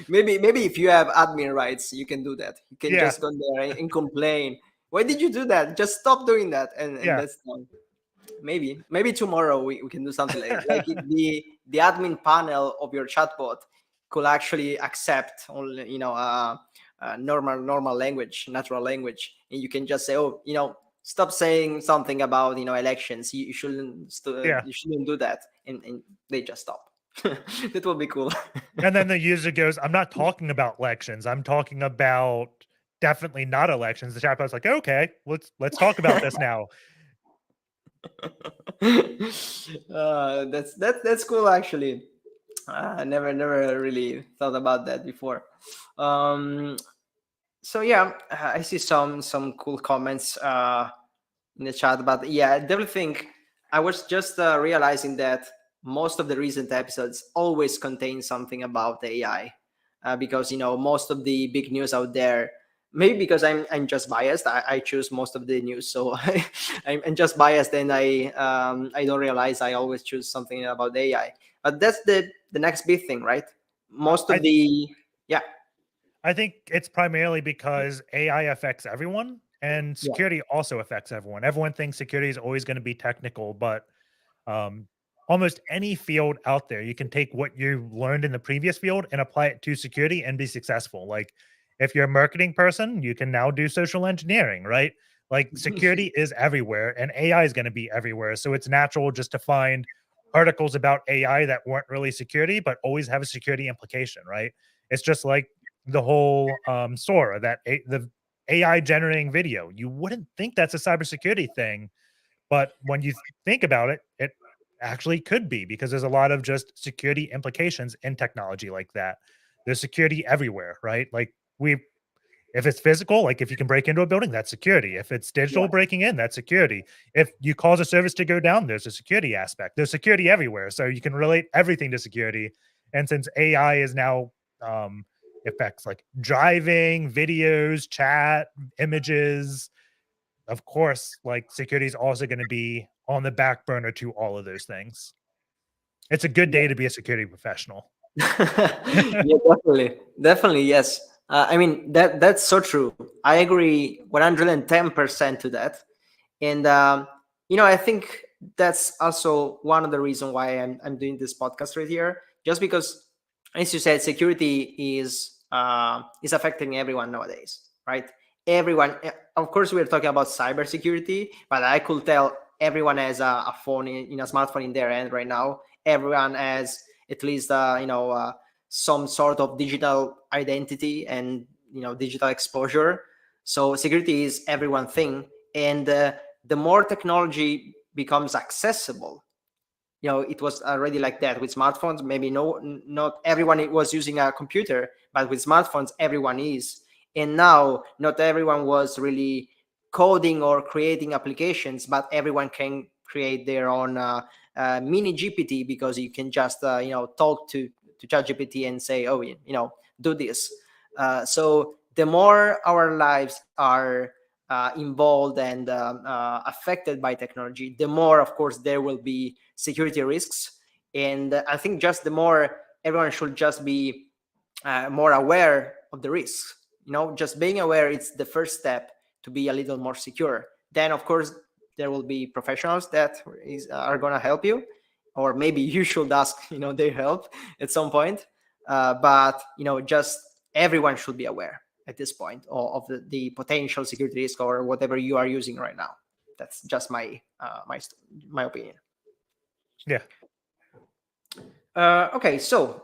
Maybe if you have admin rights, you can do that. You can Yeah, just go there and complain. Why did you do that? Just stop doing that, and yeah, that's done. Maybe tomorrow we can do something like if the admin panel of your chatbot could actually accept only normal language, natural language, and you can just say, oh, stop saying something about elections. You shouldn't yeah. you shouldn't do that, and they just stop. That would be cool. And then the user goes, "I'm not talking about elections. I'm talking about definitely not elections." The chatbot's like, "Okay, let's talk about this now." That's cool actually. I never really thought about that before. Um, so yeah, I see some cool comments in the chat, but yeah, I definitely think I was just realizing that most of the recent episodes always contain something about AI, because most of the big news out there. Maybe because I'm just biased. I choose most of the news, so I'm just biased, and I don't realize I always choose something about AI. But that's the next big thing, right? Most of I the Yeah, I think it's primarily because AI affects everyone and yeah, security also affects everyone. Everyone thinks security is always going to be technical, but Um, Almost any field out there, you can take what you learned in the previous field and apply it to security and be successful. Like if you're a marketing person, you can now do social engineering, right? Like security is everywhere and AI is going to be everywhere. So it's natural just to find articles about AI that weren't really security, but always have a security implication, right? It's just like the whole Sora, the AI generating video. You wouldn't think that's a cybersecurity thing, but when you think about it, it actually could be, because there's a lot of just security implications in technology like that. There's security everywhere, right? Like if it's physical, like if you can break into a building, that's security. If it's Yeah. digital breaking in, that's security. If you cause a service to go down, there's a security aspect. There's security everywhere. So you can relate everything to security. And since AI is now affects like driving, videos, chat, images, of course, like security is also going to be on the back burner to all of those things. It's a good day to be a security professional. Yeah, definitely, yes. I mean that's so true. I agree 110% to that. And I think that's also one of the reasons why I'm doing this podcast right here, just because, as you said, security is affecting everyone nowadays, right? Everyone. Of course, we're talking about cybersecurity, but I could tell everyone has a phone in a smartphone in their hand right now. Everyone has at least some sort of digital identity and digital exposure. So security is everyone thing. And the more technology becomes accessible, it was already like that with smartphones. Maybe not everyone was using a computer, but with smartphones everyone is. And now not everyone was really coding or creating applications, but everyone can create their own mini GPT, because you can just talk to ChatGPT and say, oh, do this. So the more our lives are involved and affected by technology, the more, of course, there will be security risks. And I think just the more everyone should just be more aware of the risks. Just being aware, it's the first step to be a little more secure. Then, of course, there will be professionals that are going to help you, or maybe you should ask their help at some point. But just everyone should be aware at this point of the potential security risk or whatever you are using right now. That's just my opinion. Yeah. Okay, so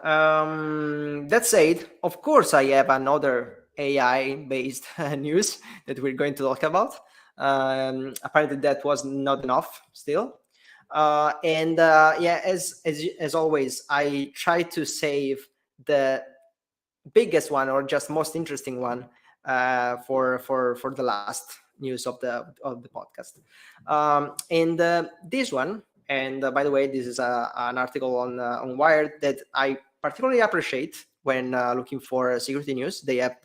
that said, of course, I have another AI-based news that we're going to talk about. Apparently, that was not enough still. And yeah, as always, I try to save the biggest one or just most interesting one for the last news of the podcast. And this one, and by the way, this is an article on Wired that I particularly appreciate when looking for security news. They have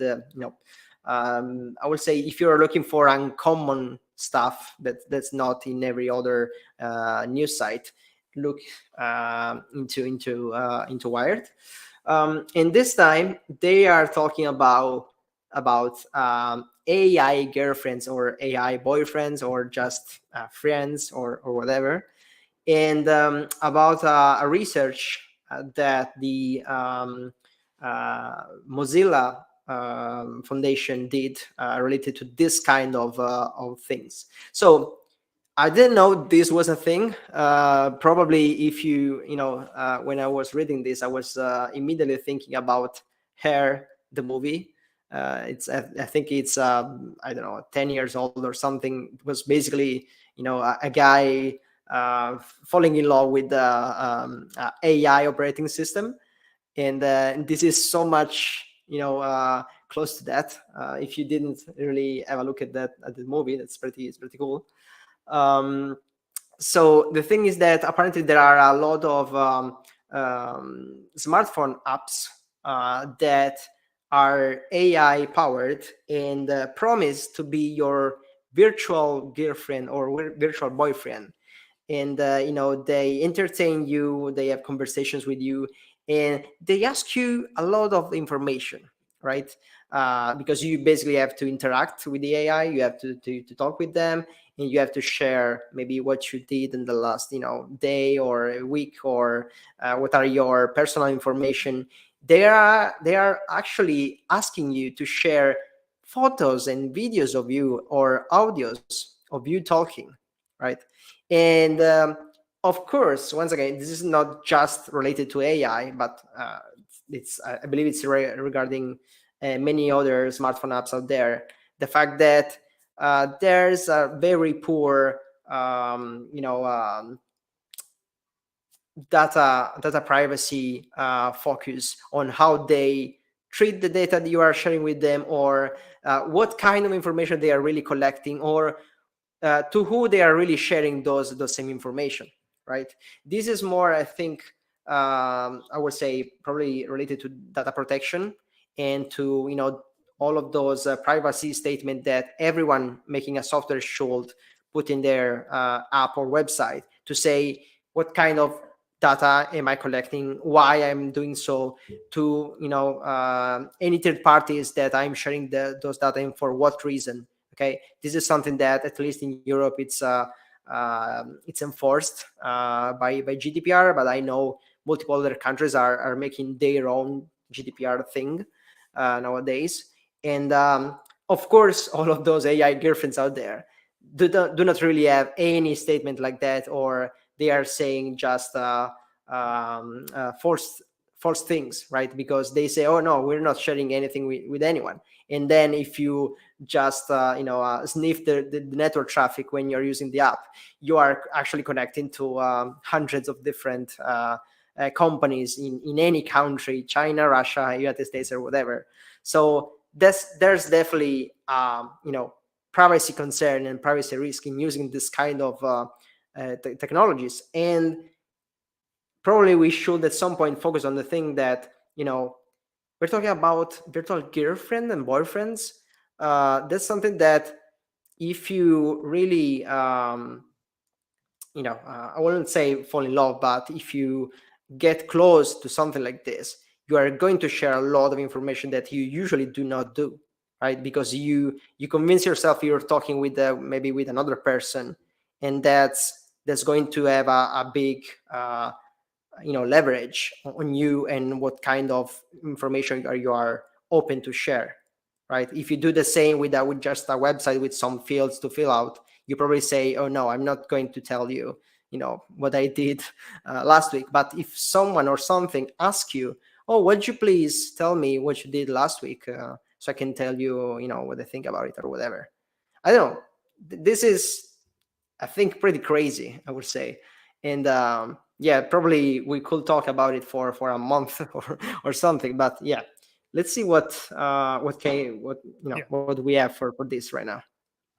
I would say, if you're looking for uncommon stuff that's not in every other news site, look into Wired. And this time they are talking about AI girlfriends or AI boyfriends or just friends or whatever, and about a research that the Mozilla Foundation did related to this kind of things. So I didn't know this was a thing. Probably, if when I was reading this, I was immediately thinking about Hair, the movie. I think it's I don't know, 10 years old or something. It was basically a guy falling in love with the AI operating system, and this is so much close to that. If you didn't really have a look at the movie, it's pretty cool. So the thing is that apparently there are a lot of smartphone apps that are AI powered and promise to be your virtual girlfriend or virtual boyfriend. And they entertain you, they have conversations with you, and they ask you a lot of information, right? Because you basically have to interact with the AI, you have to talk with them, and you have to share maybe what you did in the last day or a week, or what are your personal information, they are actually asking you to share photos and videos of you or audios of you talking, right? And of course, once again, this is not just related to AI, but it's I believe it's regarding many other smartphone apps out there. The fact that there's a very poor data privacy focus on how they treat the data that you are sharing with them, or what kind of information they are really collecting, or to who they are really sharing those same information, right? This is more, I think, I would say, probably related to data protection and to all of those privacy statement that everyone making a software should put in their app or website, to say what kind of data am I collecting, why I'm doing so, to any third parties that I'm sharing those data in, for what reason. Okay, this is something that at least in Europe it's enforced by GDPR, but I know multiple other countries are making their own GDPR thing nowadays. And of course, all of those AI girlfriends out there do not really have any statement like that, or they are saying just false things, right? Because they say, oh no, we're not sharing anything with anyone. And then if you just sniff the network traffic when you're using the app, you are actually connecting to hundreds of different companies in any country, China, Russia, United States, or whatever. So there's definitely privacy concern and privacy risk in using this kind of technologies. And probably we should at some point focus on the thing that we're talking about virtual girlfriend and boyfriends. That's something that if you really I wouldn't say fall in love, but if you get close to something like this, you are going to share a lot of information that you usually do not do, right? Because you convince yourself you're talking with maybe with another person, and that's going to have a big leverage on you and what kind of information you are open to share, right? If you do the same with just a website with some fields to fill out, you probably say, oh no, I'm not going to tell you what I did last week. But if someone or something asks you, oh, would you please tell me what you did last week, so I can tell you what I think about it or whatever. I don't know. This is, I think, pretty crazy, I would say. And yeah, probably we could talk about it for a month or something. But yeah, let's see what we have for this right now.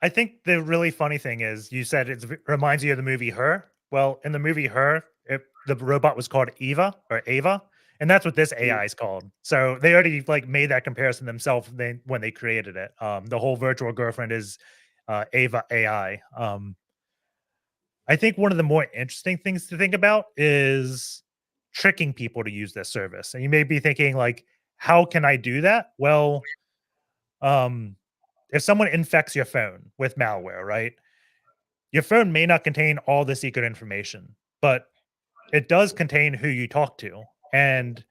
I think the really funny thing is, you said it reminds you of the movie Her. Well, in the movie Her, the robot was called Eva or Ava, and that's what this AI is called. So they already made that comparison themselves when they created it. The whole virtual girlfriend is Ava AI. I think one of the more interesting things to think about is tricking people to use this service. And you may be thinking, how can I do that? Well, if someone infects your phone with malware, right? Your phone may not contain all the secret information, but it does contain who you talk to. And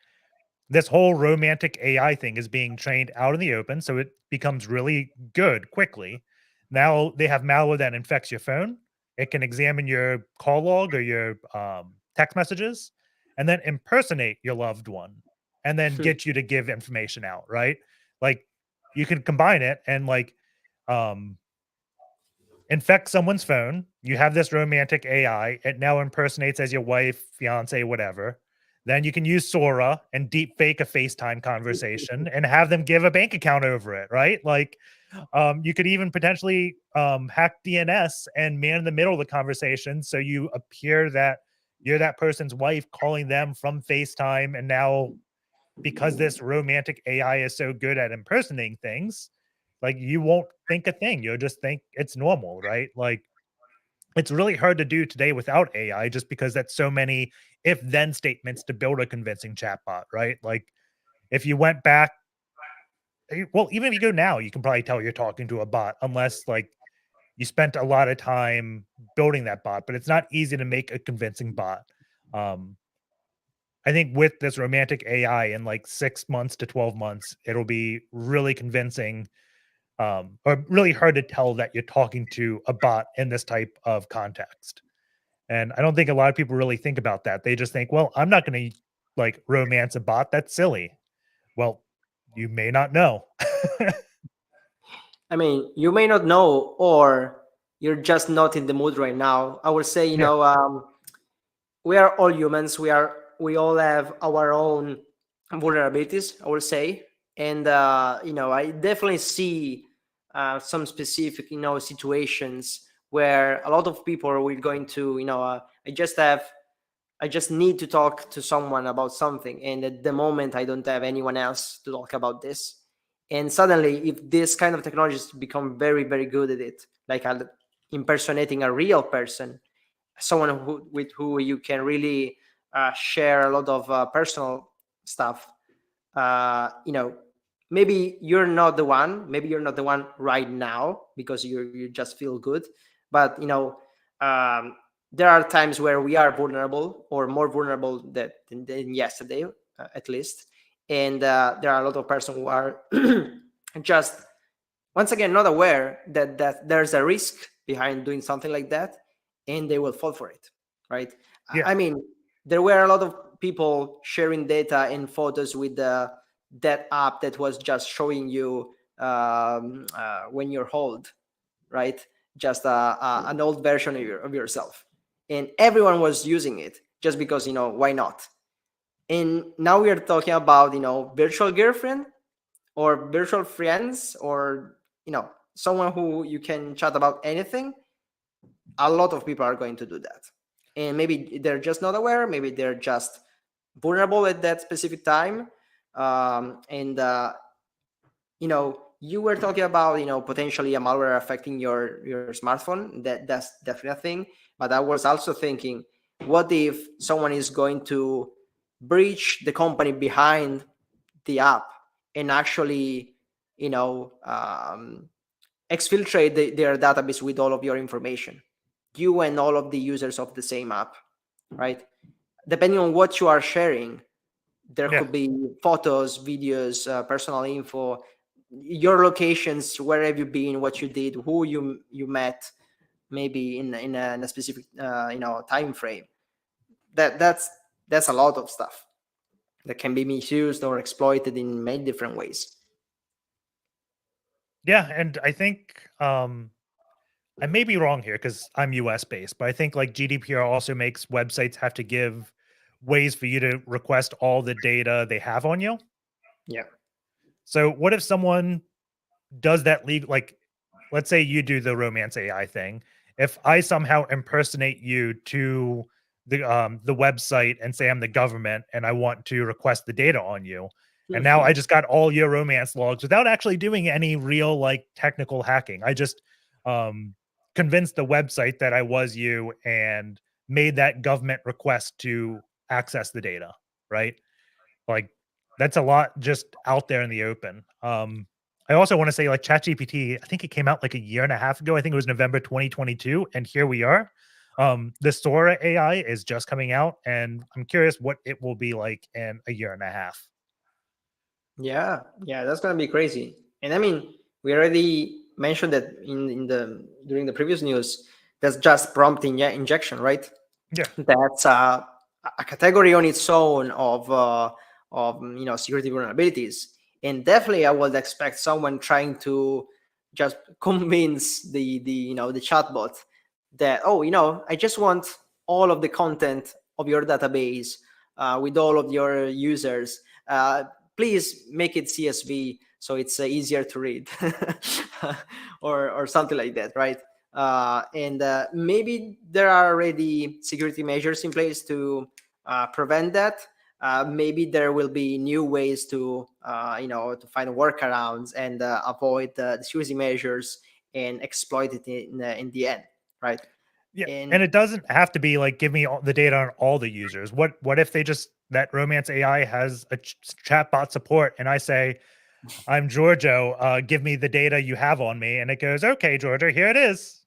this whole romantic AI thing is being trained out in the open, so it becomes really good quickly. Now they have malware that infects your phone. It can examine your call log or your text messages, and then impersonate your loved one, and then get you to give information out. Right? You can combine it and infect someone's phone. You have this romantic AI. It now impersonates as your wife, fiance, whatever. Then you can use Sora and deep fake a FaceTime conversation and have them give a bank account over it, right? You could even potentially hack DNS and man in the middle of the conversation, so you appear that you're that person's wife calling them from FaceTime. And now, because this romantic AI is so good at impersonating things, you won't think a thing. You'll just think it's normal, right? It's really hard to do today without AI, just because that's so many if then statements to build a convincing chatbot, right? If you went back, well, even if you go now, you can probably tell you're talking to a bot, unless you spent a lot of time building that bot, but it's not easy to make a convincing bot. I think with this romantic AI in like 6 months to 12 months, it'll be really convincing, or really hard to tell that you're talking to a bot in this type of context. And I don't think a lot of people really think about that. They just think, well, I'm not going to like romance a bot. That's silly. Well, you may not know. I mean, you may not know, or you're just not in the mood right now. I would say, Yeah. we are all humans. We all have our own vulnerabilities, I would say. And I definitely see some specific situations where a lot of people are going to I just need to talk to someone about something, and at the moment I don't have anyone else to talk about this. And suddenly, if this kind of technologies become very, very good at it, like impersonating a real person, someone with who you can really share a lot of personal stuff, maybe you're not the one. Maybe you're not the one right now because you just feel good, but there are times where we are vulnerable, or more vulnerable than yesterday, at least. And there are a lot of persons who are just, once again, not aware that there's a risk behind doing something like that, and they will fall for it, right? Yeah. I mean, there were a lot of people sharing data and photos with that app that was just showing you when you're old, right? Just an old version of yourself, and everyone was using it just because, why not? And now we are talking about virtual girlfriend or virtual friends, or someone who you can chat about anything. A lot of people are going to do that, and maybe they're just not aware. Maybe they're just vulnerable at that specific time. And you were talking about potentially a malware affecting your smartphone. That's definitely a thing. But I was also thinking, what if someone is going to breach the company behind the app and actually exfiltrate their database with all of your information, you and all of the users of the same app, right? Depending on what you are sharing, there Yeah. could be photos, videos, personal info, your locations, where have you been, what you did, who you met, maybe in a specific time frame. That's a lot of stuff that can be misused or exploited in many different ways. Yeah. And I think I may be wrong here because I'm US based, but I think like GDPR also makes websites have to give ways for you to request all the data they have on you. Yeah. So what if someone does that legal, like let's say you do the romance AI thing. If I somehow impersonate you to the website and say I'm the government and I want to request the data on you, and now I just got all your romance logs without actually doing any real like technical hacking. I just um convinced the website that I was you and made that government request to access the data, right? Like that's a lot just out there in the open. I also want to say like ChatGPT, I think it came out like a year and a half ago. I think it was November 2022, and here we are. The Sora AI is just coming out, and I'm curious what it will be like in a year and a half. Yeah, that's gonna be crazy. And I mean, we already mentioned that in the during the previous news. That's just prompt injection, right? Yeah. That's a category on its own of security vulnerabilities. And definitely, I would expect someone trying to just convince the chatbot that, oh, I just want all of the content of your database with all of your users. Please make it CSV so it's easier to read, or something like that, right? And maybe there are already security measures in place to prevent that. Maybe there will be new ways to to find workarounds and avoid the security measures and exploit it in the end, right? Yeah, And and it doesn't have to be like give me all the data on all the users. What if they just that romance AI has a chatbot support, and I say, "I'm Giorgio. Give me the data you have on me," and it goes, "Okay, Giorgio, here it is."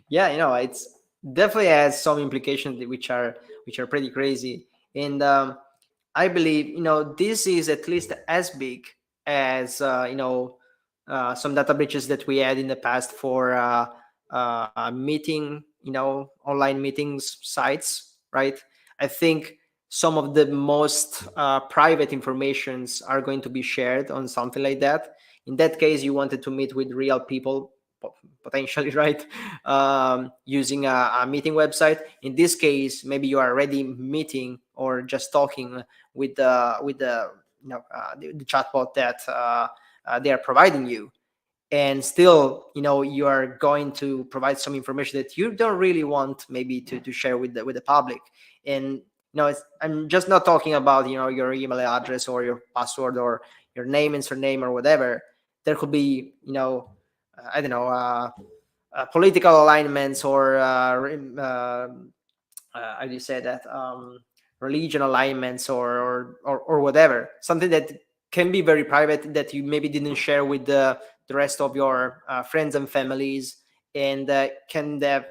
Yeah, it's definitely has some implications which are pretty crazy. And I believe this is at least as big as some data breaches that we had in the past for meeting, online meetings sites, right? I think some of the most private informations are going to be shared on something like that. In that case, you wanted to meet with real people, potentially, right? Using a meeting website. In this case, maybe you are already meeting or just talking with the chatbot that they are providing you, and still you are going to provide some information that you don't really want maybe to share with the public. And I'm just not talking about your email address or your password or your name and surname or whatever. There could be I don't know, political alignments or how do you say that, religion alignments or whatever, something that can be very private that you maybe didn't share with the rest of your friends and families, and can have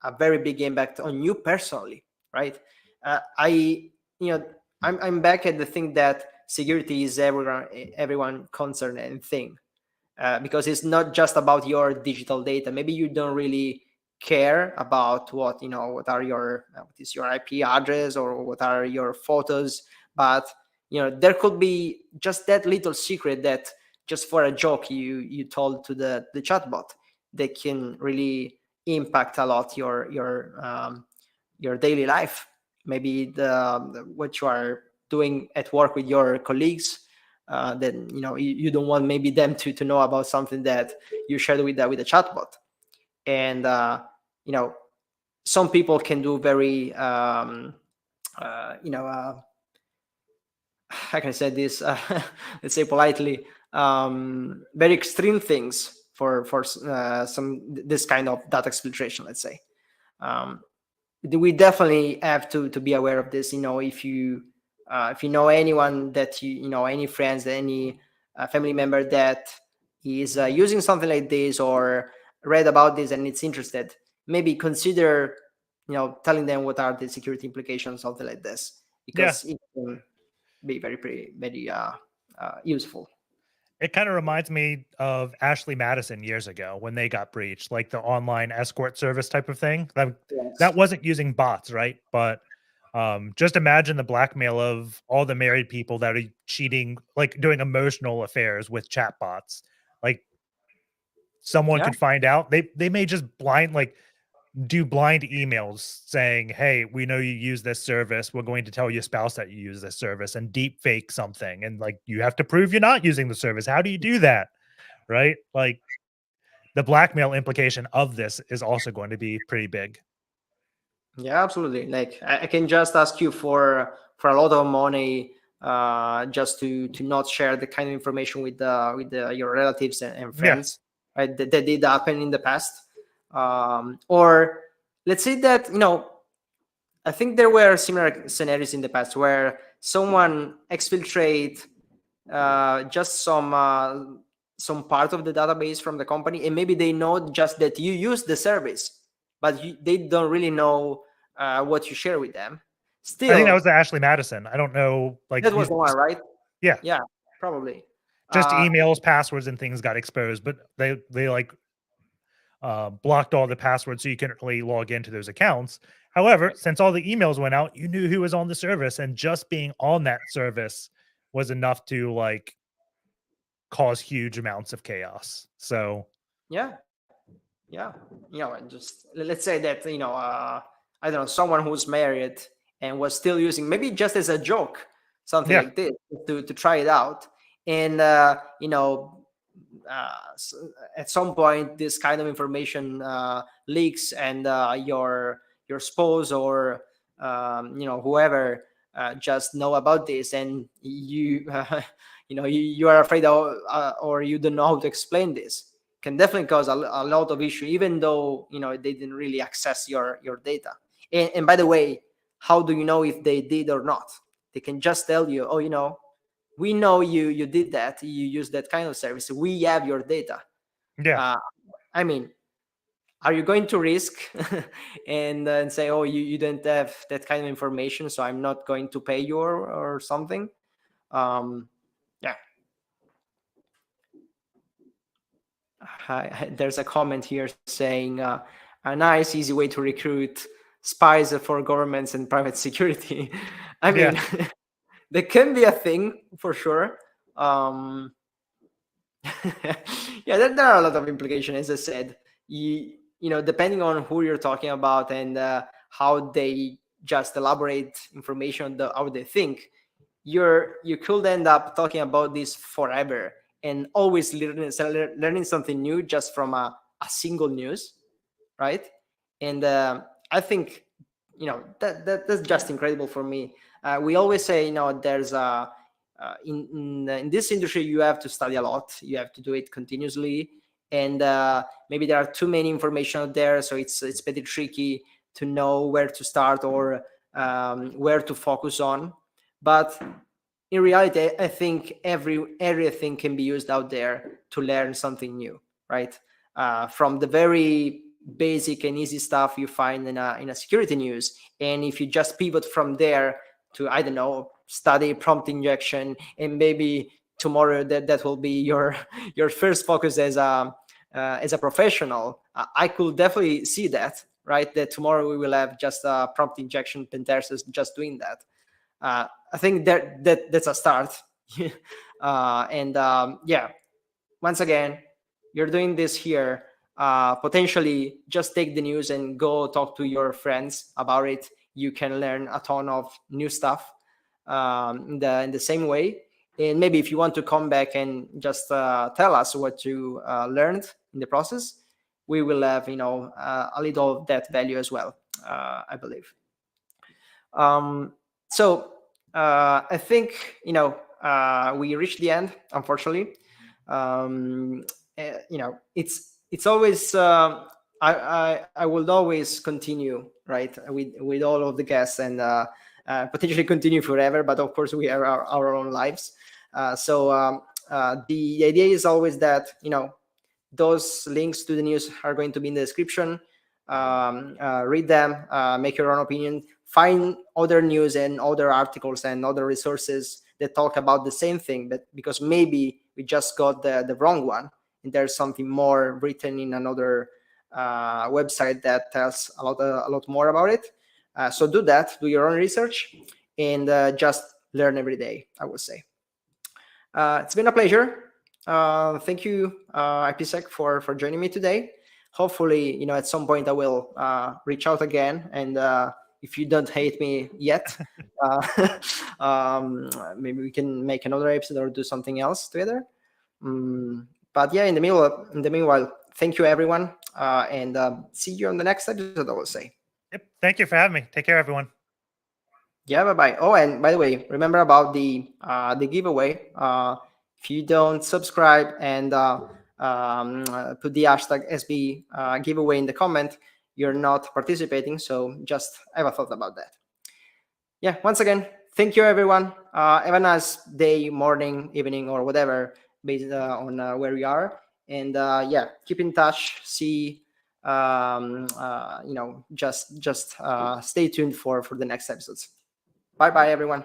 a very big impact on you personally, right? I you know I'm back at the thing that security is everyone concern and thing, because it's not just about your digital data. Maybe you don't really care about what are what is your IP address or what are your photos, but there could be just that little secret that just for a joke you told to the chatbot that can really impact a lot your daily life. Maybe what you are doing at work with your colleagues, then you don't want maybe them to know about something that you shared with a chatbot. And you know some people can do very how can I say this, let's say politely, very extreme things for some this kind of data exfiltration, let's say. um, we definitely have to be aware of this. If you know anyone that any friends, any family member that is using something like this or read about this and it's interested, maybe consider telling them what are the security implications, something like this, Yeah, because it can be very useful. it kind of reminds me of Ashley Madison years ago when they got breached, like the online escort service type of thing. That Yes. wasn't using bots, right? But just imagine the blackmail of all the married people that are cheating, like doing emotional affairs with chatbots. Like someone Yeah. could find out. They may just do blind emails saying, "Hey, we know you use this service. We're going to tell your spouse that you use this service," and deep fake something. And like, you have to prove you're not using the service. How do you do that? Right? Like, the blackmail implication of this is also going to be pretty big. Yeah, absolutely. Like I can just ask you for a lot of money, just to not share the kind of information with your relatives and Yeah. friends, right? That did happen in the past. Or let's say that I think there were similar scenarios in the past where someone exfiltrate just some part of the database from the company, and maybe they know just that you use the service, but they don't really know what you share with them. I think that Still, was the Ashley Madison. I don't know, like, that was the one, right? yeah, Yeah, probably. just uh, emails, passwords, and things got exposed, but they like blocked all the passwords so you couldn't really log into those accounts. However, since all the emails went out, you knew who was on the service, and just being on that service was enough to like cause huge amounts of chaos. So yeah, yeah. And just let's say that I don't know, someone who's married and was still using, maybe just as a joke, something yeah, like this, to try it out. And s- at some point this kind of information leaks, and your spouse or whoever just know about this, and you you are afraid of, or you don't know how to explain this, can definitely cause a lot of issue, even though they didn't really access your data. And by the way, how do you know if they did or not? They can just tell you, oh, we know you did that, you use that kind of service, we have your data. yeah, uh, I mean, are you going to risk and say, oh, you don't have that kind of information, so I'm not going to pay you or something? Yeah. There's a comment here saying a nice, easy way to recruit spies for governments and private security. I mean, Yeah. there can be a thing for sure. Yeah, there are a lot of implications. As I said, depending on who you're talking about and how they just elaborate information, how they think, you could end up talking about this forever and always learning something new just from a single news, right? And I think that's just incredible for me. We always say, there's a in this industry you have to study a lot, you have to do it continuously, and maybe there are too many information out there, so it's pretty tricky to know where to start or where to focus on. But in reality, I think everything can be used out there to learn something new, right? From the very basic and easy stuff you find in a security news, and if you just pivot from there to, I don't know, study prompt injection, and maybe tomorrow that will be your first focus as a professional. I could definitely see that, right? That tomorrow we will have just prompt injection pen testers just doing that. I think that's a start. Yeah, once again, you're doing this here. Potentially, just take the news and go talk to your friends about it. You can learn a ton of new stuff in the same way. And maybe if you want to come back and just tell us what you learned in the process, we will have a little of that value as well, I believe. So I think we reached the end, unfortunately. It's always I will always continue, right, with all of the guests, and potentially continue forever, but of course we have our own lives. So the idea is always that those links to the news are going to be in the description. Read them, make your own opinion, find other news and other articles and other resources that talk about the same thing, but because maybe we just got the wrong one, and there's something more written in another website that tells a lot more about it. So do that, do your own research, and just learn every day, I would say. It's been a pleasure. Thank you, IPsec, for joining me today. Hopefully, at some point I will reach out again, and if you don't hate me yet, maybe we can make another episode or do something else together. But yeah, in the meanwhile, thank you, everyone, and see you on the next episode, I will say. Yep. Thank you for having me. Take care, everyone. Yeah, bye-bye. Oh, and by the way, remember about the giveaway. If you don't subscribe and put the hashtag SB giveaway in the comment, you're not participating. So just have a thought about that. Yeah, once again, thank you, everyone. Have a nice day, morning, evening, or whatever, based on where we are. And yeah, keep in touch. See, just stay tuned for the next episodes. Bye-bye, everyone.